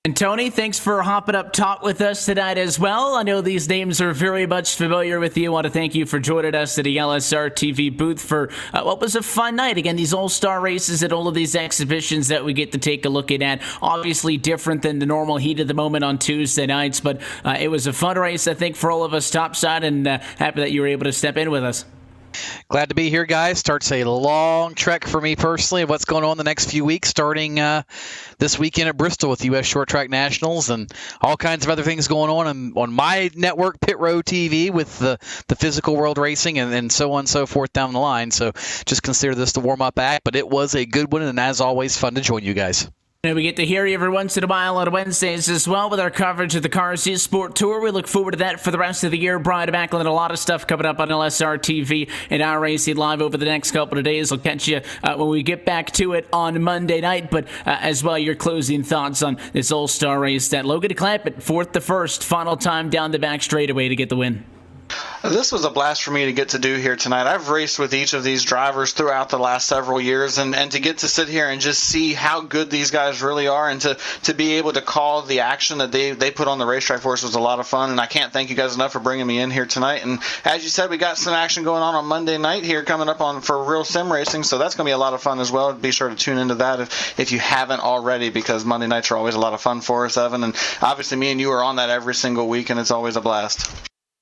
And Tony, thanks for hopping up top with us tonight as well. I know these names are very much familiar with you. I want to thank you for joining us at the LSR TV booth for what was a fun night. Again, these all-star races and all of these exhibitions that we get to take a look at. Obviously different than the normal heat of the moment on Tuesday nights, but it was a fun race, I think, for all of us topside, and happy that you were able to step in with us. Glad to be here, guys. Starts a long trek for me personally of what's going on the next few weeks, starting this weekend at Bristol with U.S. Short Track Nationals and all kinds of other things going on my network, Pit Row TV, with the physical world racing and so on and so forth down the line. So just consider this the warm-up act, but it was a good one, and as always, fun to join you guys. And we get to hear you every once in a while on Wednesdays as well with our coverage of the Cars Sport Tour. We look forward to that for the rest of the year. Brian Backlund, a lot of stuff coming up on LSR TV and iRacing Live over the next couple of days. We'll catch you when we get back to it on Monday night. But as well, your closing thoughts on this All-Star race that Logan Clampett, 4th to 1st, final time down the back straightaway to get the win. This was a blast for me to get to do here tonight. I've raced with each of these drivers throughout the last several years, and to get to sit here and just see how good these guys really are, and to be able to call the action that they put on the racetrack for us was a lot of fun, and I can't thank you guys enough for bringing me in here tonight. And as you said, we got some action going on Monday night here coming up for real sim racing, so that's going to be a lot of fun as well. Be sure to tune into that if you haven't already, because Monday nights are always a lot of fun for us, Evan, and obviously me and you are on that every single week, and it's always a blast.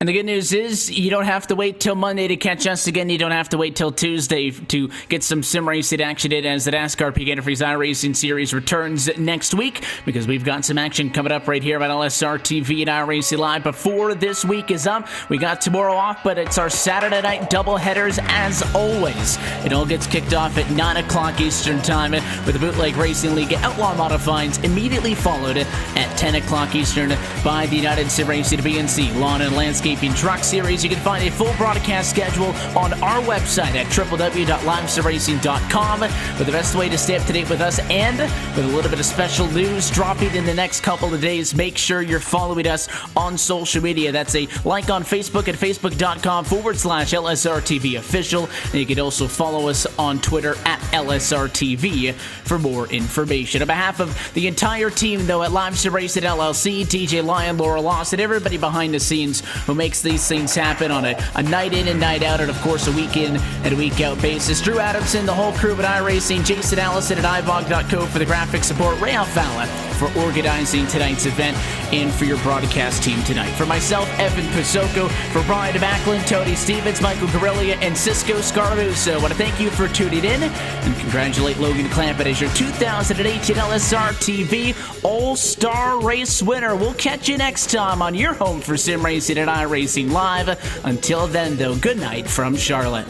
And the good news is you don't have to wait till Monday to catch us again. You don't have to wait till Tuesday to get some sim racing action in as the NASCAR Peak Antifreeze iRacing Series returns next week, because we've got some action coming up right here on LSR TV and iRacing Live. Before this week is up, we got tomorrow off, but it's our Saturday night doubleheaders as always. It all gets kicked off at 9 o'clock Eastern Time with the Bootleg Racing League Outlaw Modifieds, immediately followed at 10 o'clock Eastern by the United Sim Racing BNC Lawn and Landscape Truck Series. You can find a full broadcast schedule on our website at www.livesimracing.com. But the best way to stay up to date with us, and with a little bit of special news dropping in the next couple of days, make sure you're following us on social media. That's a like on Facebook at facebook.com/LSRTV official. And you can also follow us on Twitter at LSRTV for more information. On behalf of the entire team, though, at Live Sim Racing LLC, DJ Lyon, Laura Lawson, everybody behind the scenes who makes these things happen on a night in and night out, and of course a week in and a week out basis. Drew Adamson, the whole crew at iRacing, Jason Allison at iVog.co for the graphic support, Ray Alfala for organizing tonight's event, and for your broadcast team tonight. For myself, Evan Pisoko, for Brian Backlund, Tony Stevens, Michael Guerrilla, and Cisco Scarbuso, I want to thank you for tuning in and congratulate Logan Clampett as your 2018 LSR TV All-Star Race winner. We'll catch you next time on your home for sim racing and iRacing Live. Until then, though, good night from Charlotte.